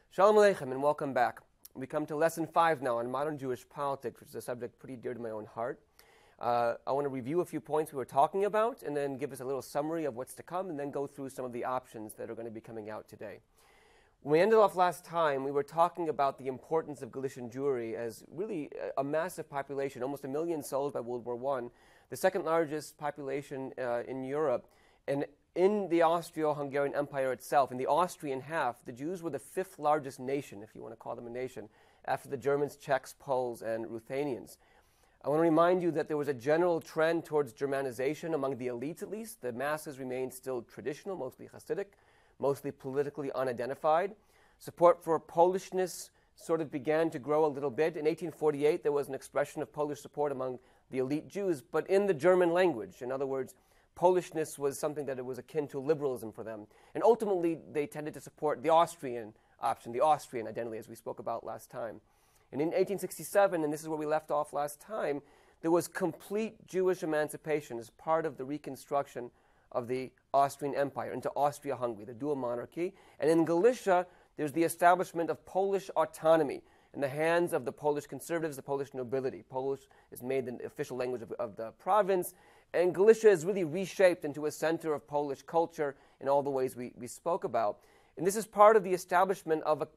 Shalom Aleichem and welcome back. We come to lesson 5 now on modern Jewish politics, which is a subject pretty dear to my own heart. I want to review a few points we were talking about and then give us a little summary of what's to come and then go through some of the options that are going to be coming out today. When we ended off last time, we were talking about the importance of Galician Jewry as really a massive population, almost 1 million souls by World War I, the second largest population in Europe. And in the Austro-Hungarian Empire itself, in the Austrian half, the Jews were the 5th largest nation, if you want to call them a nation, after the Germans, Czechs, Poles, and Ruthenians. I want to remind you that there was a general trend towards Germanization among the elites, at least. The masses remained still traditional, mostly Hasidic, mostly politically unidentified. Support for Polishness sort of began to grow a little bit. In 1848, there was an expression of Polish support among the elite Jews, but in the German language. In other words, Polishness was something that it was akin to liberalism for them. And ultimately, they tended to support the Austrian option, the Austrian identity, as we spoke about last time. And in 1867, and this is where we left off last time, there was complete Jewish emancipation as part of the reconstruction of the Austrian Empire into Austria-Hungary, the dual monarchy. And in Galicia, there's the establishment of Polish autonomy in the hands of the Polish conservatives, the Polish nobility. Polish is made the official language of the province, and Galicia is really reshaped into a center of Polish culture in all the ways we spoke about. And this is part of the establishment of a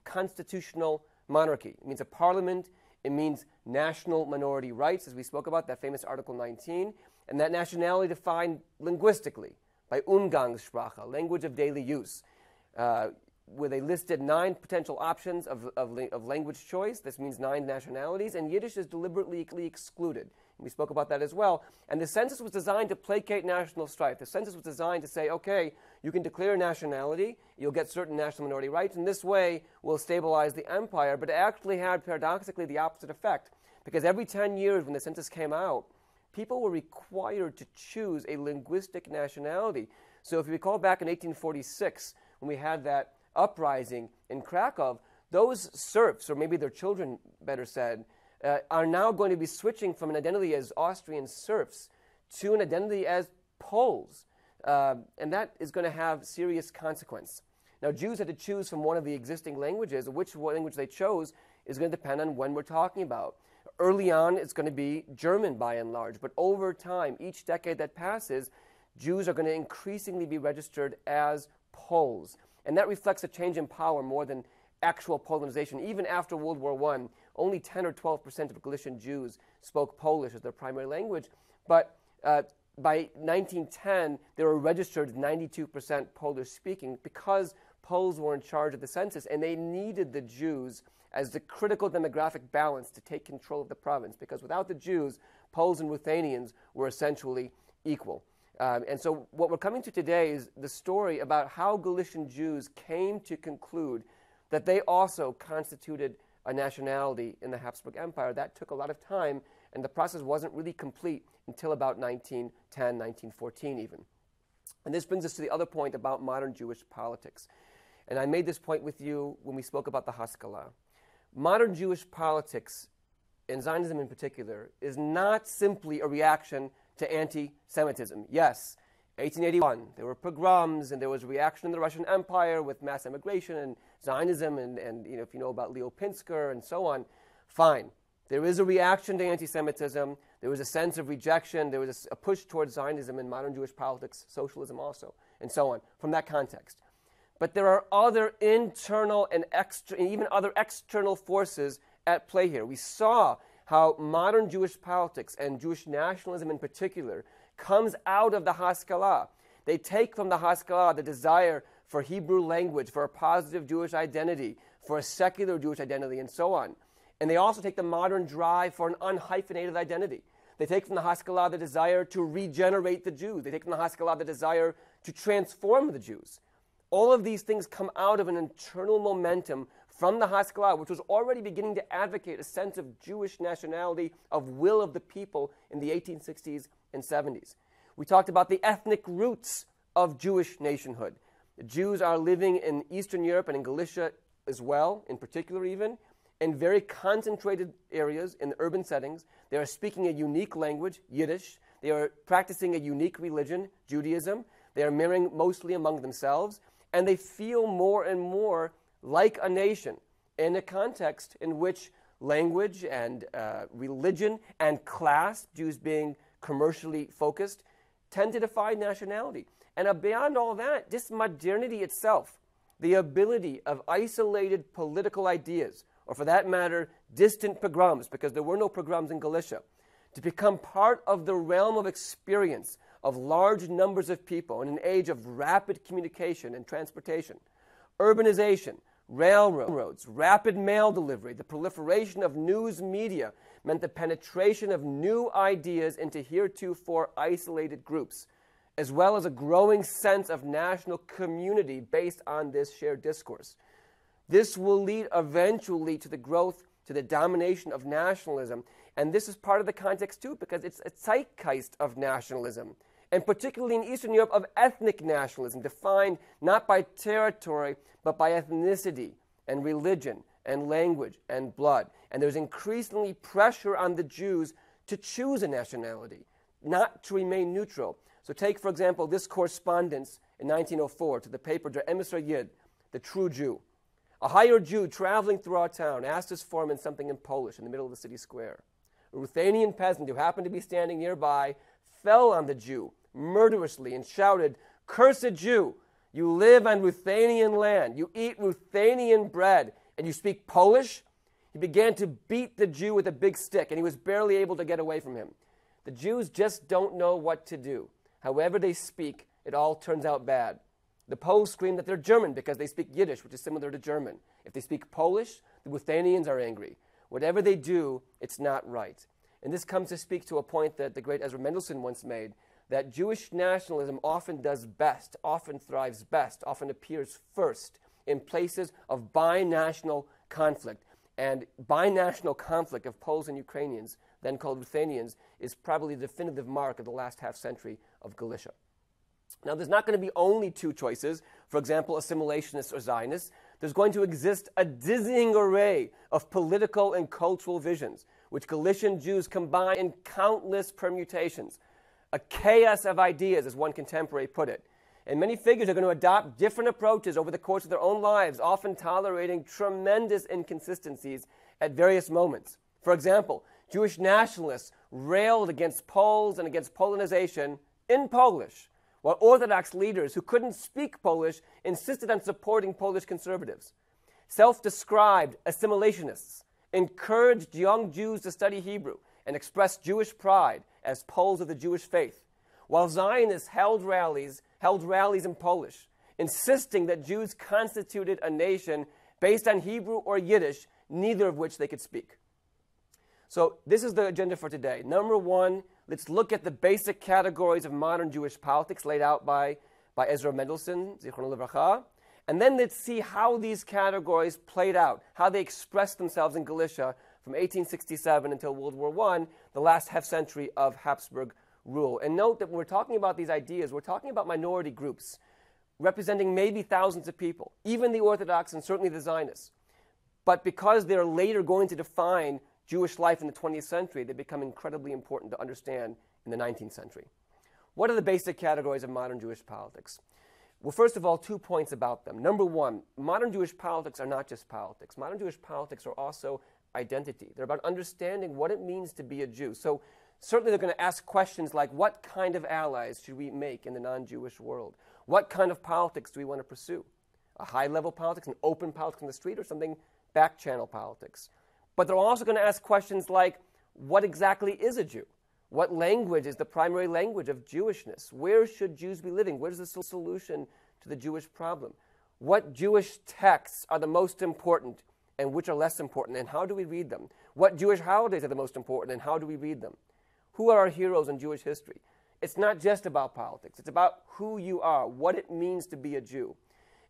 constitutional monarchy. It means a parliament. It means national minority rights, as we spoke about, that famous Article 19. And that nationality defined linguistically by Umgangssprache, language of daily use, where they listed 9 potential options of language choice. This means 9 nationalities, and Yiddish is deliberately excluded. And we spoke about that as well. And the census was designed to placate national strife. The census was designed to say, okay, you can declare nationality, you'll get certain national minority rights, and this way we'll stabilize the empire. But it actually had, paradoxically, the opposite effect, because every 10 years when the census came out, people were required to choose a linguistic nationality. So if you recall back in 1846, when we had that uprising in Krakow, those serfs, or maybe their children, better said, are now going to be switching from an identity as Austrian serfs to an identity as Poles. And that is going to have serious consequence. Now, Jews had to choose from one of the existing languages. Which language they chose is going to depend on when we're talking about. Early on, it's going to be German by and large. But over time, each decade that passes, Jews are going to increasingly be registered as Poles. And that reflects a change in power more than actual Polonization. Even after World War I, only 10 or 12% of Galician Jews spoke Polish as their primary language. But by 1910, they were registered 92% Polish-speaking because Poles were in charge of the census, and they needed the Jews as the critical demographic balance to take control of the province, because without the Jews, Poles and Ruthenians were essentially equal. And so what we're coming to today is the story about how Galician Jews came to conclude that they also constituted a nationality in the Habsburg Empire. That took a lot of time, and the process wasn't really complete until about 1910, 1914 even. And this brings us to the other point about modern Jewish politics. And I made this point with you when we spoke about the Haskalah. Modern Jewish politics, and Zionism in particular, is not simply a reaction to anti-Semitism. Yes, 1881, there were pogroms, and there was a reaction in the Russian Empire with mass immigration and Zionism, and if you know about Leo Pinsker and so on, fine. There is a reaction to anti-Semitism. There was a sense of rejection. There was a push towards Zionism in modern Jewish politics, socialism also, and so on, from that context. But there are other internal and even other external forces at play here. We saw how modern Jewish politics and Jewish nationalism in particular comes out of the Haskalah. They take from the Haskalah the desire for Hebrew language, for a positive Jewish identity, for a secular Jewish identity, and so on. And they also take the modern drive for an unhyphenated identity. They take from the Haskalah the desire to regenerate the Jews. They take from the Haskalah the desire to transform the Jews. All of these things come out of an internal momentum from the Haskalah, which was already beginning to advocate a sense of Jewish nationality, of will of the people in the 1860s and 70s. We talked about the ethnic roots of Jewish nationhood. The Jews are living in Eastern Europe and in Galicia as well, in particular even, in very concentrated areas in urban settings. They are speaking a unique language, Yiddish. They are practicing a unique religion, Judaism. They are marrying mostly among themselves. And they feel more and more like a nation in a context in which language and religion and class, Jews being commercially focused, tend to define nationality. And beyond all that, just modernity itself, the ability of isolated political ideas, or for that matter, distant pogroms, because there were no pogroms in Galicia, to become part of the realm of experience of large numbers of people in an age of rapid communication and transportation, urbanization, railroads, rapid mail delivery, the proliferation of news media meant the penetration of new ideas into heretofore isolated groups, as well as a growing sense of national community based on this shared discourse. This will lead eventually to the growth, to the domination of nationalism, and this is part of the context too, because it's a zeitgeist of nationalism, and particularly in Eastern Europe, of ethnic nationalism, defined not by territory, but by ethnicity and religion and language and blood. And there's increasingly pressure on the Jews to choose a nationality, not to remain neutral. So take, for example, this correspondence in 1904 to the paper Der Emisser Yid, the true Jew. A hired Jew traveling through our town asked his foreman something in Polish in the middle of the city square. A Ruthenian peasant who happened to be standing nearby fell on the Jew murderously and shouted, "Cursed Jew, you live on Ruthenian land, you eat Ruthenian bread, and you speak Polish?" He began to beat the Jew with a big stick, and he was barely able to get away from him. The Jews just don't know what to do. However they speak, it all turns out bad. The Poles scream that they're German because they speak Yiddish, which is similar to German. If they speak Polish, the Ruthenians are angry. Whatever they do, it's not right. And this comes to speak to a point that the great Ezra Mendelsohn once made, that Jewish nationalism often does best, often thrives best, often appears first in places of binational conflict. And binational conflict of Poles and Ukrainians, then called Ruthenians, is probably the definitive mark of the last half century of Galicia. Now, there's not going to be only two choices, for example, assimilationists or Zionists. There's going to exist a dizzying array of political and cultural visions, which Galician Jews combine in countless permutations. A chaos of ideas, as one contemporary put it. And many figures are going to adopt different approaches over the course of their own lives, often tolerating tremendous inconsistencies at various moments. For example, Jewish nationalists railed against Poles and against Polonization in Polish, while Orthodox leaders who couldn't speak Polish insisted on supporting Polish conservatives. Self-described assimilationists encouraged young Jews to study Hebrew and express Jewish pride as Poles of the Jewish faith, while Zionists held rallies in Polish, insisting that Jews constituted a nation based on Hebrew or Yiddish, neither of which they could speak. So this is the agenda for today. Number one, let's look at the basic categories of modern Jewish politics laid out by Ezra Mendelsohn, Zichrono Livracha, and then let's see how these categories played out, how they expressed themselves in Galicia from 1867 until World War I, the last half century of Habsburg rule. And note that when we're talking about these ideas, we're talking about minority groups representing maybe thousands of people, even the Orthodox and certainly the Zionists. But because they're later going to define Jewish life in the 20th century, they become incredibly important to understand in the 19th century. What are the basic categories of modern Jewish politics? Well, first of all, 2 points about them. Number one, modern Jewish politics are not just politics. Modern Jewish politics are also identity. They're about understanding what it means to be a Jew. So certainly they're going to ask questions like, what kind of allies should we make in the non-Jewish world? What kind of politics do we want to pursue? A high-level politics, an open politics on the street, or something back-channel politics? But they're also going to ask questions like, what exactly is a Jew? What language is the primary language of Jewishness? Where should Jews be living? What is the solution to the Jewish problem? What Jewish texts are the most important and which are less important, and how do we read them? What Jewish holidays are the most important, and how do we read them? Who are our heroes in Jewish history? It's not just about politics. It's about who you are, what it means to be a Jew.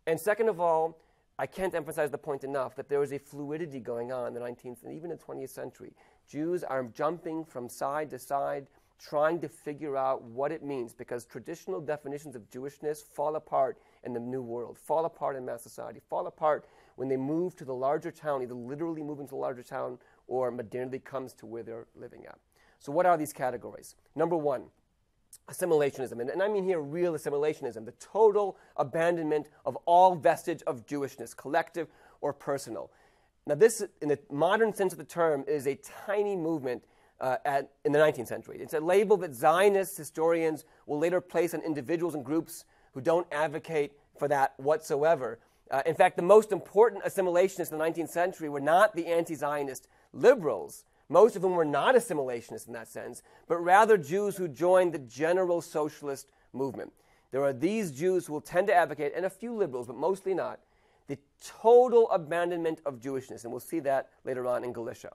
And second of all, I can't emphasize the point enough that there is a fluidity going on in the 19th and even the 20th century. Jews are jumping from side to side, trying to figure out what it means, because traditional definitions of Jewishness fall apart in the New World, fall apart in mass society, fall apart when they move to the larger town, either literally move into the larger town or modernity comes to where they're living at. So what are these categories? Number one, assimilationism. And I mean here real assimilationism, the total abandonment of all vestige of Jewishness, collective or personal. Now this, in the modern sense of the term, is a tiny movement in the 19th century. It's a label that Zionist historians will later place on individuals and groups who don't advocate for that whatsoever. In fact, the most important assimilationists in the 19th century were not the anti-Zionist liberals, most of whom were not assimilationists in that sense, but rather Jews who joined the general socialist movement. There are these Jews who will tend to advocate, and a few liberals, but mostly not, the total abandonment of Jewishness, and we'll see that later on in Galicia.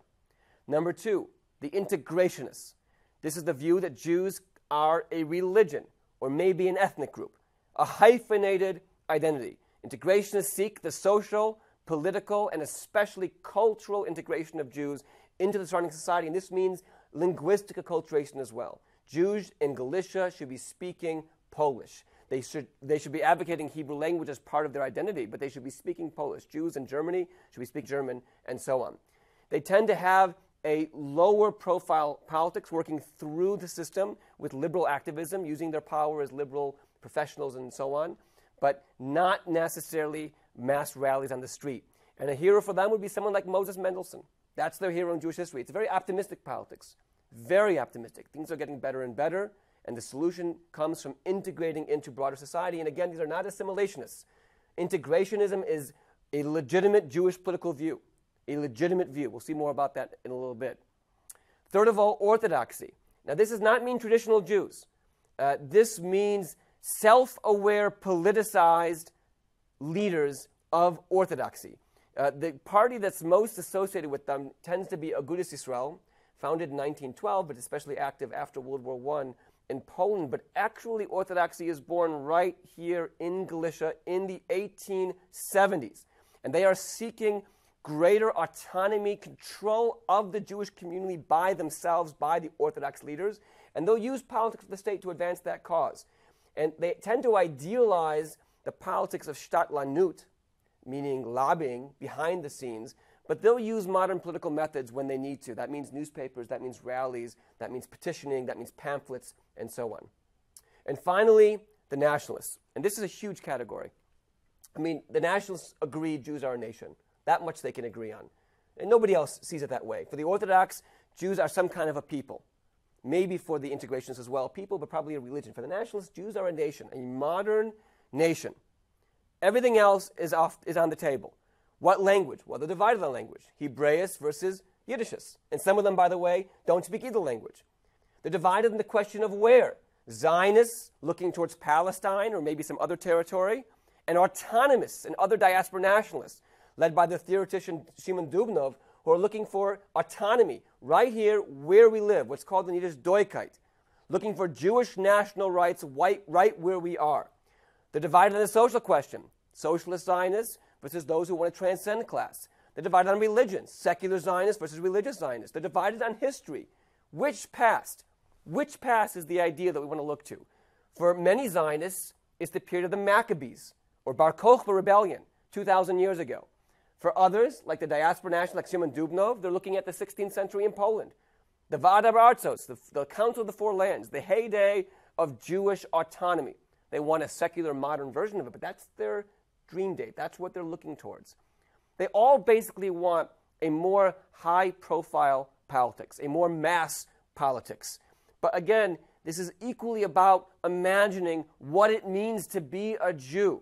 Number two, the Integrationists. This is the view that Jews are a religion, or maybe an ethnic group, a hyphenated identity. Integrationists seek the social, political, and especially cultural integration of Jews into the surrounding society, and this means linguistic acculturation as well. Jews in Galicia should be speaking Polish. They should be advocating Hebrew language as part of their identity, but they should be speaking Polish. Jews in Germany should be speaking German, and so on. They tend to have a lower profile politics working through the system with liberal activism, using their power as liberal professionals and so on, but not necessarily mass rallies on the street. And a hero for them would be someone like Moses Mendelssohn. That's their hero in Jewish history. It's a very optimistic politics, very optimistic. Things are getting better and better, and the solution comes from integrating into broader society. And again, these are not assimilationists. Integrationism is a legitimate Jewish political view, a legitimate view. We'll see more about that in a little bit. Third of all, orthodoxy. Now, this does not mean traditional Jews. This means self-aware, politicized leaders of orthodoxy. The party that's most associated with them tends to be Agudas Yisrael, founded in 1912, but especially active after World War I in Poland. But actually, orthodoxy is born right here in Galicia in the 1870s. And they are seeking greater autonomy, control of the Jewish community by themselves, by the Orthodox leaders. And they'll use politics of the state to advance that cause. And they tend to idealize the politics of Stadtlanut, meaning lobbying behind the scenes, but they'll use modern political methods when they need to. That means newspapers, that means rallies, that means petitioning, that means pamphlets, and so on. And finally, the nationalists. And this is a huge category. I mean, the nationalists agree Jews are a nation. That much they can agree on. And nobody else sees it that way. For the Orthodox, Jews are some kind of a people. Maybe for the integrationists as well, people, but probably a religion. For the nationalists, Jews are a nation, a modern nation. Everything else is on the table. What language? Well, they're divided on language. Hebraeus versus Yiddishes. And some of them, by the way, don't speak either language. They're divided in the question of where. Zionists looking towards Palestine or maybe some other territory, and autonomists and other diaspora nationalists, led by the theoretician Shimon Dubnov, who are looking for autonomy right here where we live, what's called in Yiddish Doikheit, looking for Jewish national rights right where we are. They're divided on the social question, socialist Zionists versus those who want to transcend class. They're divided on religion, secular Zionists versus religious Zionists. They're divided on history. Which past? Which past is the idea that we want to look to? For many Zionists, it's the period of the Maccabees, or Bar Kokhba rebellion, 2,000 years ago. For others, like the diaspora nationalists, like Shimon Dubnov, they're looking at the 16th century in Poland. The Vada B'Artzos, the Council of the Four Lands, the heyday of Jewish autonomy. They want a secular, modern version of it, but that's their dream date. That's what they're looking towards. They all basically want a more high-profile politics, a more mass politics. But again, this is equally about imagining what it means to be a Jew.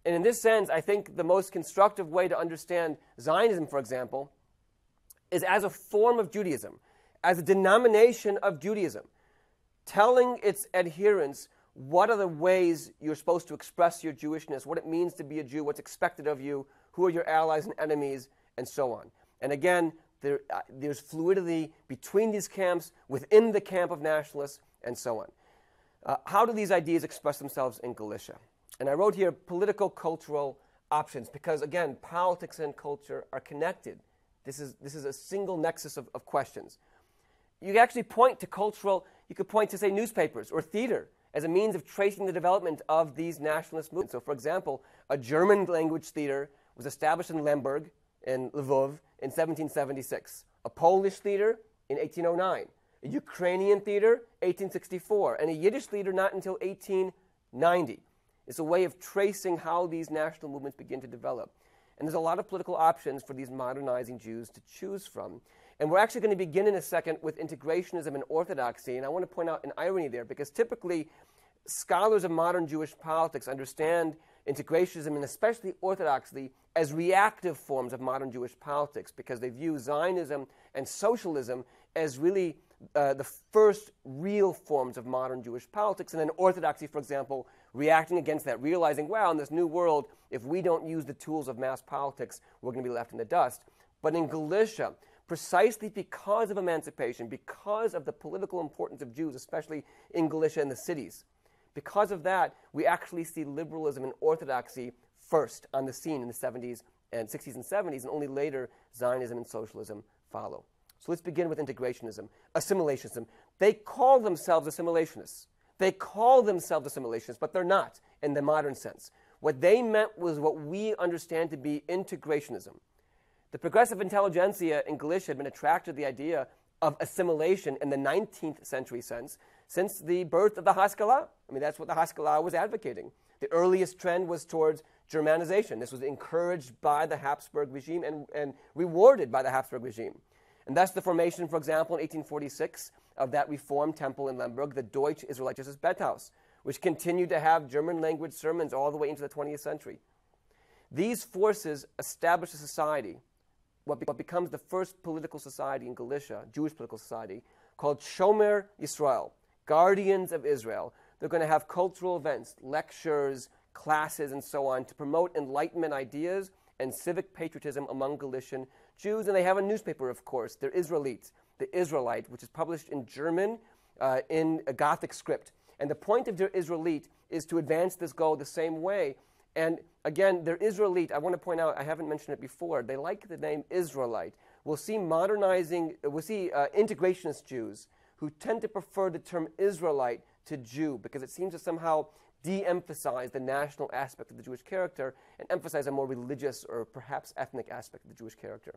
And in this sense, I think the most constructive way to understand Zionism, for example, is as a form of Judaism, as a denomination of Judaism, telling its adherents what are the ways you're supposed to express your Jewishness, what it means to be a Jew, what's expected of you, who are your allies and enemies, and so on. And again, there's fluidity between these camps, within the camp of nationalists, and so on. How do these ideas express themselves in Galicia? And I wrote here political, cultural options, because again, politics and culture are connected. This is a single nexus of questions. You can actually point to cultural, you could point to, say, newspapers or theater as a means of tracing the development of these nationalist movements. So, for example, a German language theater was established in Lemberg, in Lvov, in 1776. A Polish theater in 1809. A Ukrainian theater, 1864, and a Yiddish theater not until 1890. It's a way of tracing how these national movements begin to develop. And there's a lot of political options for these modernizing Jews to choose from. And we're actually going to begin in a second with integrationism and orthodoxy. And I want to point out an irony there, because typically scholars of modern Jewish politics understand integrationism and especially orthodoxy as reactive forms of modern Jewish politics, because they view Zionism and socialism as really the first real forms of modern Jewish politics, and then orthodoxy, for example, reacting against that, realizing, wow, in this new world, if we don't use the tools of mass politics, we're going to be left in the dust. But in Galicia, precisely because of emancipation, because of the political importance of Jews, especially in Galicia and the cities, because of that, we actually see liberalism and orthodoxy first on the scene in the 70s and 60s and 70s, and only later Zionism and socialism follow. So let's begin with integrationism, assimilationism. They call themselves assimilationists. They call themselves assimilationists, but they're not in the modern sense. What they meant was what we understand to be integrationism. The progressive intelligentsia in Galicia had been attracted to the idea of assimilation in the 19th century sense since the birth of the Haskalah. I mean, that's what the Haskalah was advocating. The earliest trend was towards Germanization. This was encouraged by the Habsburg regime and rewarded by the Habsburg regime. And thus the formation, for example, in 1846 of that Reformed temple in Lemberg, the Deutsche Israelitisches Bethaus, which continued to have German-language sermons all the way into the 20th century. These forces established a society, what becomes the first political society in Galicia, Jewish political society, called Shomer Yisrael, Guardians of Israel. They're going to have cultural events, lectures, classes, and so on to promote Enlightenment ideas and civic patriotism among Galician Jews. And they have a newspaper, of course, their Israelite, the Israelite, which is published in German in a Gothic script. And the point of their Israelite is to advance this goal the same way. And again, their Israelite, I want to point out, I haven't mentioned it before, they like the name Israelite. We'll see integrationist Jews who tend to prefer the term Israelite to Jew, because it seems to somehow de-emphasize the national aspect of the Jewish character and emphasize a more religious or perhaps ethnic aspect of the Jewish character.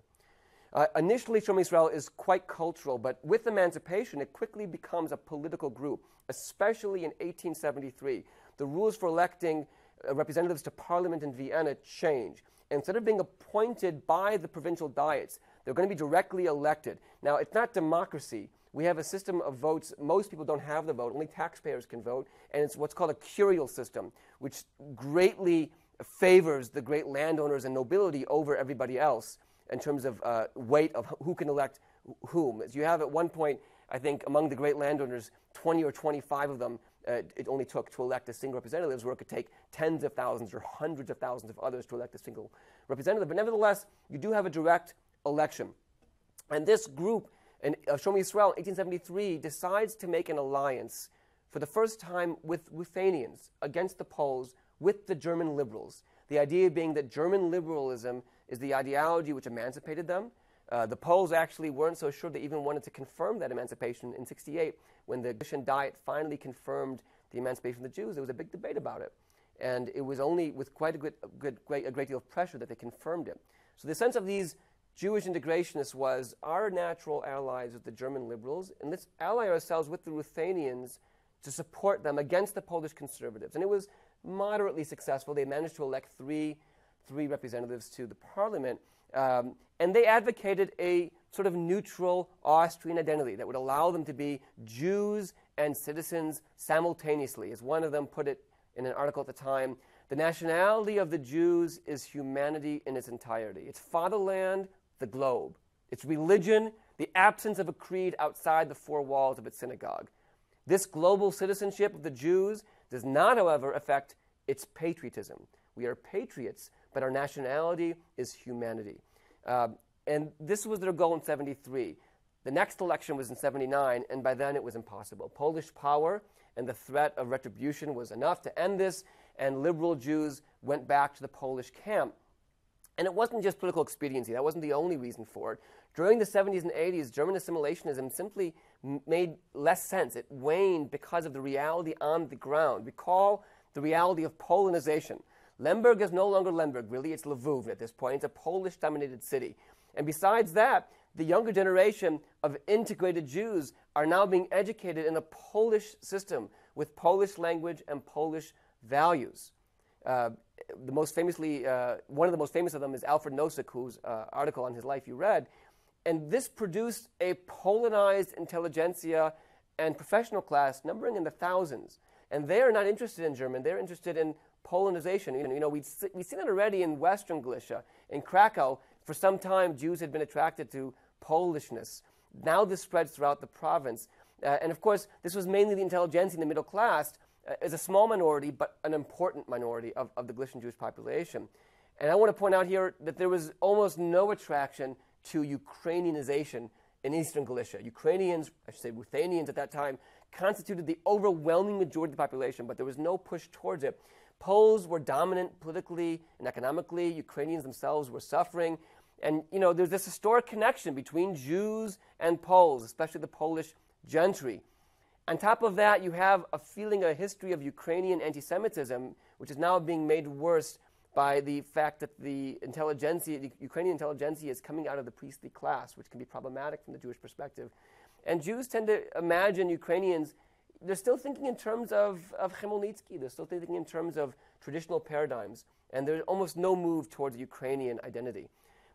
Initially, Shomer Yisrael is quite cultural, but with emancipation, it quickly becomes a political group, especially in 1873. The rules for electing representatives to parliament in Vienna change. Instead of being appointed by the provincial diets, they're going to be directly elected. Now, it's not democracy. We have a system of votes. Most people don't have the vote. Only taxpayers can vote. And it's what's called a curial system, which greatly favors the great landowners and nobility over everybody else in terms of weight of who can elect whom. As you have at one point, I think, among the great landowners, 20 or 25 of them it only took to elect a single representative, where it could take tens of thousands or hundreds of thousands of others to elect a single representative. But nevertheless, you do have a direct election. And this group, Shomer Yisrael, in 1873, decides to make an alliance for the first time with Ruthenians against the Poles with the German liberals. The idea being that German liberalism is the ideology which emancipated them. The Poles actually weren't so sure they even wanted to confirm that emancipation in 1968. When the Galician Diet finally confirmed the emancipation of the Jews, there was a big debate about it. And it was only with quite a great deal of pressure that they confirmed it. So the sense of these Jewish integrationists was our natural allies with the German liberals, and let's ally ourselves with the Ruthenians to support them against the Polish conservatives. And it was moderately successful. They managed to elect three representatives to the parliament. And they advocated a sort of neutral Austrian identity that would allow them to be Jews and citizens simultaneously. As one of them put it in an article at the time, the nationality of the Jews is humanity in its entirety. It's fatherland, the globe. It's religion, the absence of a creed outside the four walls of its synagogue. This global citizenship of the Jews does not, however, affect its patriotism. We are patriots, but our nationality is humanity. And this was their goal in 1973. The next election was in 1979, and by then it was impossible. Polish power and the threat of retribution was enough to end this, and liberal Jews went back to the Polish camp. And it wasn't just political expediency. That wasn't the only reason for it. During the 70s and 80s, German assimilationism simply made less sense. It waned because of the reality on the ground. Recall the reality of Polonization. Lemberg is no longer Lemberg, really. It's Lvov at this point. It's a Polish-dominated city. And besides that, the younger generation of integrated Jews are now being educated in a Polish system with Polish language and Polish values. One of the most famous of them is Alfred Nosek, whose article on his life you read. And this produced a Polonized intelligentsia and professional class numbering in the thousands. And they're not interested in German, they're interested in Polonization. We've seen it already in Western Galicia. In Krakow, for some time, Jews had been attracted to Polishness. Now this spreads throughout the province. And of course, this was mainly the intelligentsia in the middle class, is a small minority, but an important minority of the Galician Jewish population. And I want to point out here that there was almost no attraction to Ukrainianization in Eastern Galicia. Ukrainians, I should say Lithuanians at that time, constituted the overwhelming majority of the population, but there was no push towards it. Poles were dominant politically and economically. Ukrainians themselves were suffering. And, there's this historic connection between Jews and Poles, especially the Polish gentry. On top of that, you have a history of Ukrainian anti-Semitism, which is now being made worse by the fact that the Ukrainian intelligentsia is coming out of the priestly class, which can be problematic from the Jewish perspective. And Jews tend to imagine Ukrainians, they're still thinking in terms of Chmielnicki, they're still thinking in terms of traditional paradigms, and there's almost no move towards a Ukrainian identity.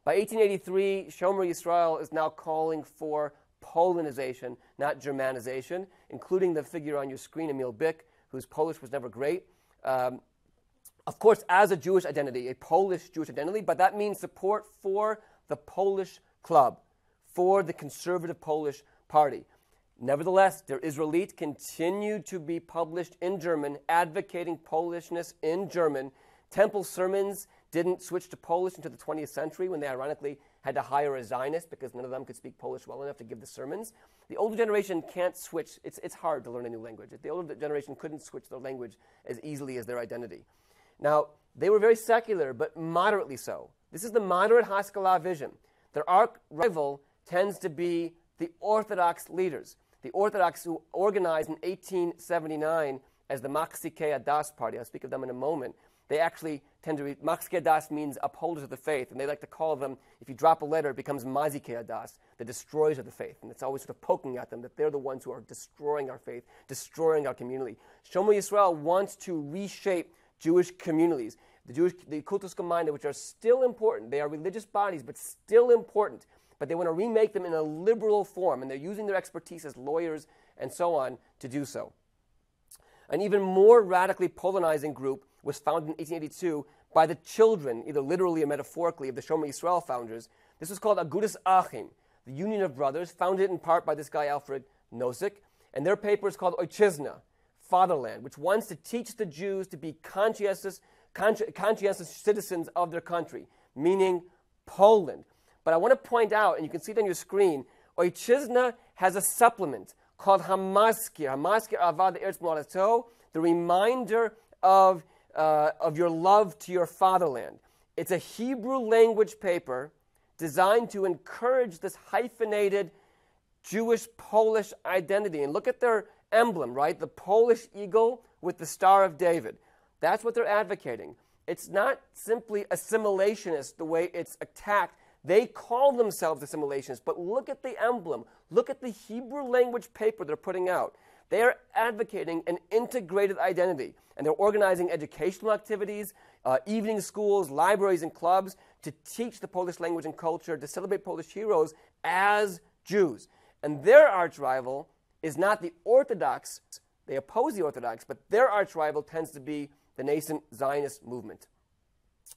By 1883, Shomer Yisrael is now calling for Polonization, not Germanization, including the figure on your screen, Emil Bick, whose Polish was never great. Of course, as a Jewish identity, a Polish Jewish identity, but that means support for the Polish Club, for the conservative Polish party. Nevertheless, Der Israelit continued to be published in German, advocating Polishness in German. Temple sermons didn't switch to Polish until the 20th century, when they ironically had to hire a Zionist because none of them could speak Polish well enough to give the sermons. The older generation can't switch. It's hard to learn a new language. The older generation couldn't switch their language as easily as their identity. Now, they were very secular, but moderately so. This is the moderate Haskalah vision. Their arch rival tends to be the Orthodox leaders, the Orthodox who organized in 1879 as the Maxikei Adas party. I'll speak of them in a moment. They actually tend to read, Maxikei Adas means upholders of the faith, and they like to call them, if you drop a letter, it becomes Mazikei Adas, the destroyers of the faith. And it's always sort of poking at them that they're the ones who are destroying our faith, destroying our community. Shomer Yisrael wants to reshape Jewish communities, the Kultus Gemeinde, which are still important. They are religious bodies, but still important. But they want to remake them in a liberal form, and they're using their expertise as lawyers and so on to do so. An even more radically Polonizing group was founded in 1882 by the children, either literally or metaphorically, of the Shomer Yisrael founders. This was called Agudas Achim, the Union of Brothers, founded in part by this guy Alfred Nosek, and their paper is called Oychizna, Fatherland, which wants to teach the Jews to be conscientious citizens of their country, meaning Poland. But I want to point out, and you can see it on your screen, Oychizna has a supplement called Hamaskir Avad Eretz Molato, the reminder of your love to your fatherland. It's a Hebrew language paper designed to encourage this hyphenated Jewish-Polish identity. And look at their emblem, right? The Polish eagle with the Star of David. That's what they're advocating. It's not simply assimilationist the way it's attacked. They call themselves assimilationists, but look at the emblem. Look at the Hebrew language paper they're putting out. They are advocating an integrated identity, and they're organizing educational activities, evening schools, libraries, and clubs to teach the Polish language and culture, to celebrate Polish heroes as Jews. And their arch rival is not the Orthodox. They oppose the Orthodox, but their arch rival tends to be the nascent Zionist movement.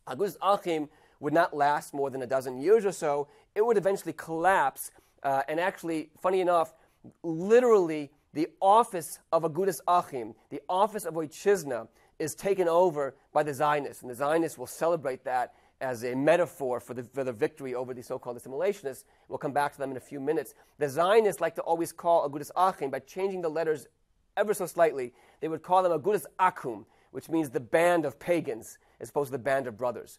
Agudas Achim would not last more than a dozen years or so. It would eventually collapse, and actually, funny enough, literally the office of Agudas Achim, the office of Oychizna, is taken over by the Zionists, and the Zionists will celebrate that as a metaphor for the victory over the so-called assimilationists. We'll come back to them in a few minutes. The Zionists like to always call Agudas Achim, by changing the letters ever so slightly, they would call them Agudas Achum, which means the band of pagans, as opposed to the band of brothers.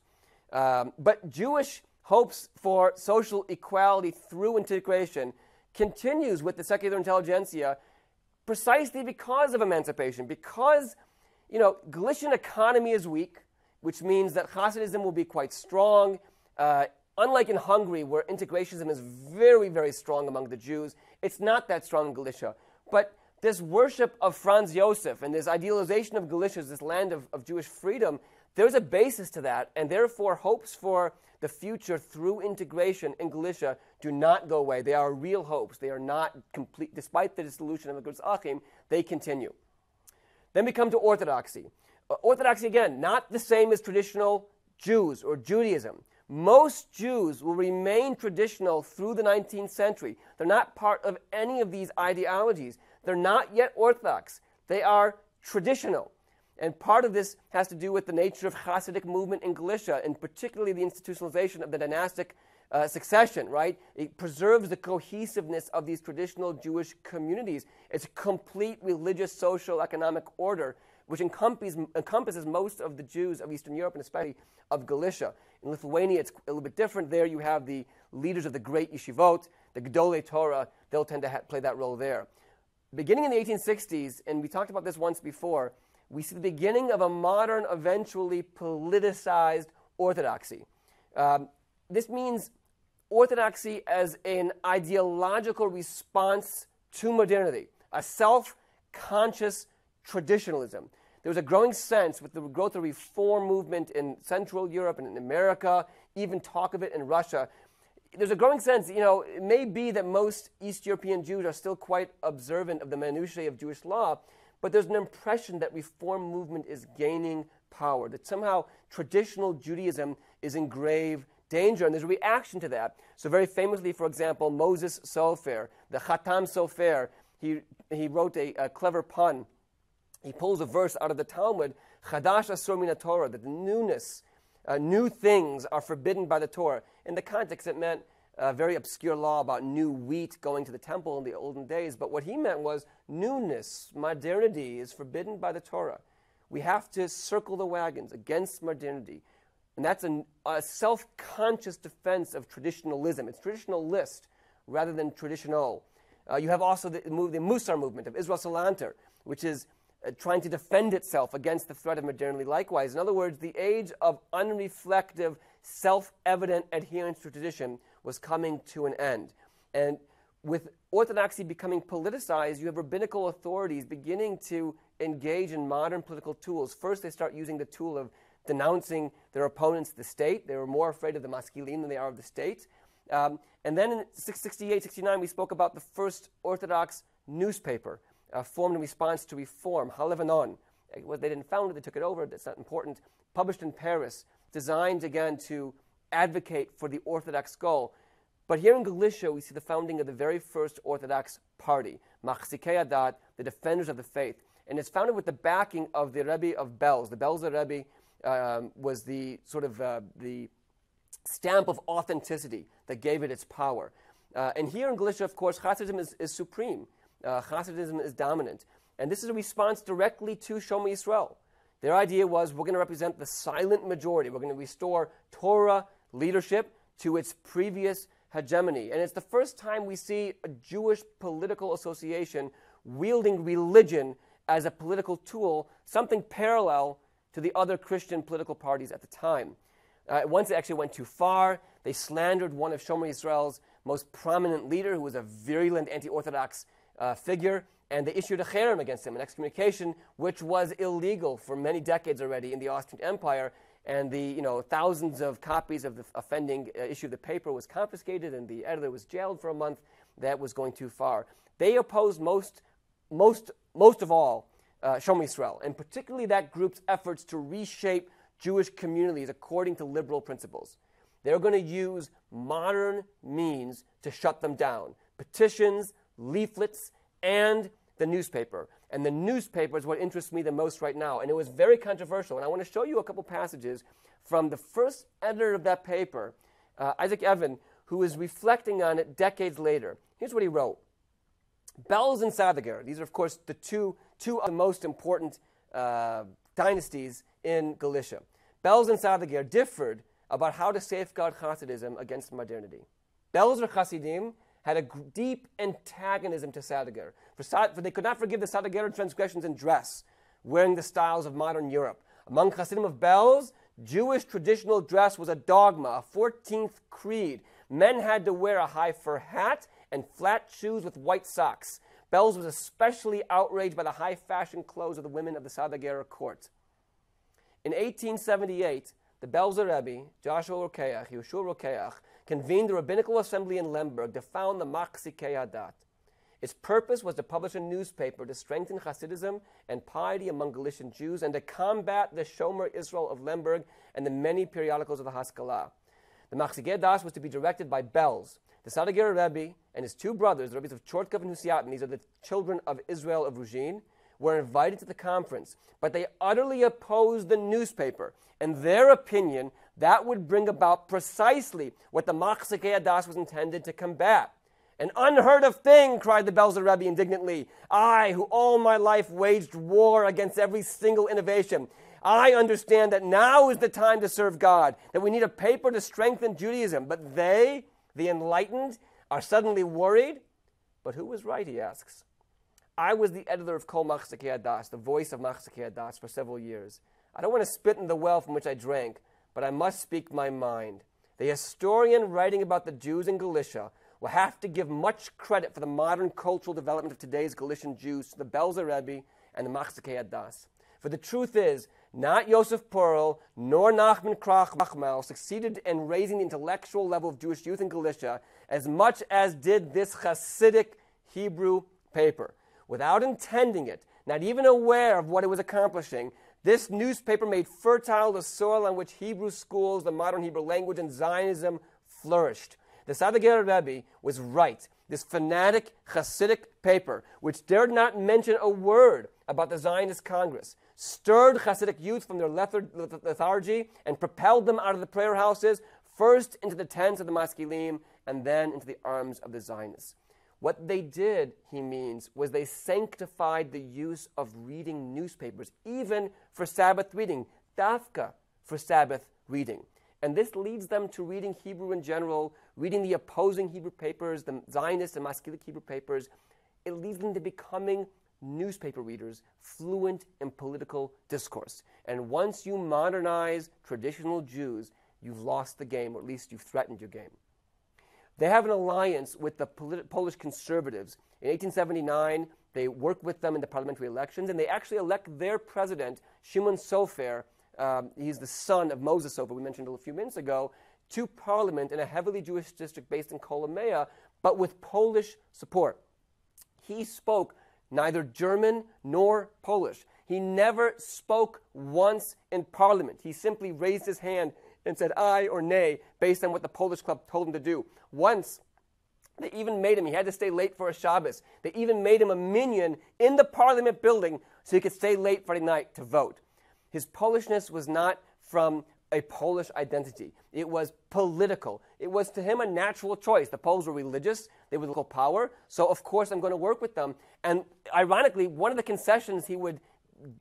But Jewish hopes for social equality through integration continues with the secular intelligentsia precisely because of emancipation, because, Galician economy is weak, which means that Hasidism will be quite strong. Unlike in Hungary, where integrationism is very, very strong among the Jews, it's not that strong in Galicia. But this worship of Franz Josef and this idealization of Galicia as this land of Jewish freedom, there's a basis to that, and therefore hopes for the future through integration in Galicia do not go away. They are real hopes. They are not complete. Despite the dissolution of the Gurz Achim, they continue. Then we come to Orthodoxy. Orthodoxy, again, not the same as traditional Jews or Judaism. Most Jews will remain traditional through the 19th century. They're not part of any of these ideologies. They're not yet Orthodox. They are traditional. And part of this has to do with the nature of Hasidic movement in Galicia, and particularly the institutionalization of the dynastic succession, right? It preserves the cohesiveness of these traditional Jewish communities. It's a complete religious, social, economic order, which encompasses most of the Jews of Eastern Europe and especially of Galicia. In Lithuania, it's a little bit different. There you have the leaders of the great yeshivot, the Gedolei Torah. They'll tend to play that role there. Beginning in the 1860s, and we talked about this once before, we see the beginning of a modern, eventually politicized orthodoxy. This means orthodoxy as an ideological response to modernity, a self-conscious traditionalism. There was a growing sense with the growth of the reform movement in Central Europe and in America, even talk of it in Russia. There's a growing sense, it may be that most East European Jews are still quite observant of the minutiae of Jewish law, but there's an impression that reform movement is gaining power, that somehow traditional Judaism is in grave danger, and there's a reaction to that. So very famously, for example, Moses Sofer, the Chatam Sofer, he wrote a clever pun. He pulls a verse out of the Talmud, Chadash Asur Min Torah, that the newness, new things are forbidden by the Torah. In the context, it meant a very obscure law about new wheat going to the temple in the olden days. But what he meant was newness, modernity is forbidden by the Torah. We have to circle the wagons against modernity. And that's a self-conscious defense of traditionalism. It's traditionalist rather than traditional. You have also the Musar movement of Israel Salanter, which is trying to defend itself against the threat of modernity likewise. In other words, the age of unreflective, self-evident adherence to tradition was coming to an end. And with orthodoxy becoming politicized, you have rabbinical authorities beginning to engage in modern political tools. First, they start using the tool of denouncing their opponents, the state. They were more afraid of the maskilim than they are of the state. And then in 668, 69, we spoke about the first Orthodox newspaper formed in response to reform, HaLevanon. They didn't found it, they took it over, that's not important. Published in Paris, designed again to advocate for the Orthodox goal. But here in Galicia, we see the founding of the very first Orthodox party, Machzikei Adat, the Defenders of the Faith. And it's founded with the backing of the Rebbe of Belz. The Belzer Rebbe was the sort of the stamp of authenticity that gave it its power. And here in Galicia, of course, Hasidism is supreme. Hasidism is dominant. And this is a response directly to Shomer Yisrael. Their idea was, we're going to represent the silent majority. We're going to restore Torah leadership to its previous hegemony. And it's the first time we see a Jewish political association wielding religion as a political tool, something parallel to the other Christian political parties at the time. Once they actually went too far, they slandered one of Shomer Yisrael's most prominent leader, who was a virulent anti-Orthodox figure, and they issued a cherem against him, an excommunication, which was illegal for many decades already in the Austrian Empire. And the thousands of copies of the offending issue of the paper was confiscated, and the editor was jailed for a month. That was going too far. They opposed most of all Shomer Yisrael, and particularly that group's efforts to reshape Jewish communities according to liberal principles. They're going to use modern means to shut them down: petitions, leaflets, and the newspaper. And the newspaper is what interests me the most right now. And it was very controversial. And I want to show you a couple passages from the first editor of that paper, Isaac Evan, who is reflecting on it decades later. Here's what he wrote. Belz and Sadager, these are, of course, the two of the most important dynasties in Galicia. Belz and Sadager differed about how to safeguard Hasidism against modernity. Belzer Hasidim had a deep antagonism to Sadager. For they could not forgive the Sadager transgressions in dress, wearing the styles of modern Europe. Among Hasidim of Belz, Jewish traditional dress was a dogma, a 14th creed. Men had to wear a high fur hat and flat shoes with white socks. Belz was especially outraged by the high fashion clothes of the women of the Sadagera court. In 1878, the Belzer Rebbe, Joshua Rokeach, Yeshua Rokeach, convened the rabbinical assembly in Lemberg to found the Machzikei Hadat. Its purpose was to publish a newspaper to strengthen Hasidism and piety among Galician Jews and to combat the Shomer Israel of Lemberg and the many periodicals of the Haskalah. The Machzikei Hadat was to be directed by Belz. The Sadagera Rebbe and his two brothers, the Rebbes of Chortkov and Husiatin, these are the children of Israel of Ruzhin, were invited to the conference, but they utterly opposed the newspaper. In their opinion, that would bring about precisely what the Machzikei Hadat was intended to combat. An unheard of thing, cried the Belzer Rebbe indignantly. I, who all my life waged war against every single innovation, I understand that now is the time to serve God, that we need a paper to strengthen Judaism. But they, the enlightened, are suddenly worried. But who was right, he asks. I was the editor of Kol Machzikei Hadat, the voice of Machzikei Hadat, for several years. I don't want to spit in the well from which I drank, but I must speak my mind. The historian writing about the Jews in Galicia will have to give much credit for the modern cultural development of today's Galician Jews to the Belzer Rebbe and the Machzikei Hadat. For the truth is, not Yosef Pearl nor Nachman Krachmal succeeded in raising the intellectual level of Jewish youth in Galicia as much as did this Hasidic Hebrew paper. Without intending it, not even aware of what it was accomplishing, this newspaper made fertile the soil on which Hebrew schools, the modern Hebrew language, and Zionism flourished. The Sadagera Rebbe was right. This fanatic Hasidic paper, which dared not mention a word about the Zionist Congress, stirred Hasidic youth from their lethargy and propelled them out of the prayer houses, first into the tents of the Maskilim, and then into the arms of the Zionists. What they did, he means, was they sanctified the use of reading newspapers, even for Sabbath reading, dafka for Sabbath reading. And this leads them to reading Hebrew in general, reading the opposing Hebrew papers, the Zionist and Maskilic Hebrew papers. It leads them to becoming newspaper readers, fluent in political discourse. And once you modernize traditional Jews, you've lost the game, or at least you've threatened your game. They have an alliance with the Polish conservatives. In 1879, they work with them in the parliamentary elections, and they actually elect their president, Shimon Sofer. He's the son of Moses Sofer, we mentioned a few minutes ago, to parliament in a heavily Jewish district based in Kolomea, but with Polish support. He spoke neither German nor Polish. He never spoke once in parliament. He simply raised his hand and said aye or nay based on what the Polish club told him to do. Once, they even made him, he had to stay late for a Shabbos. They even made him a minion in the parliament building so he could stay late Friday night to vote. His Polishness was not from a Polish identity. It was political. It was to him a natural choice. The Poles were religious. They were local power. So, of course, I'm going to work with them. And ironically, one of the concessions he would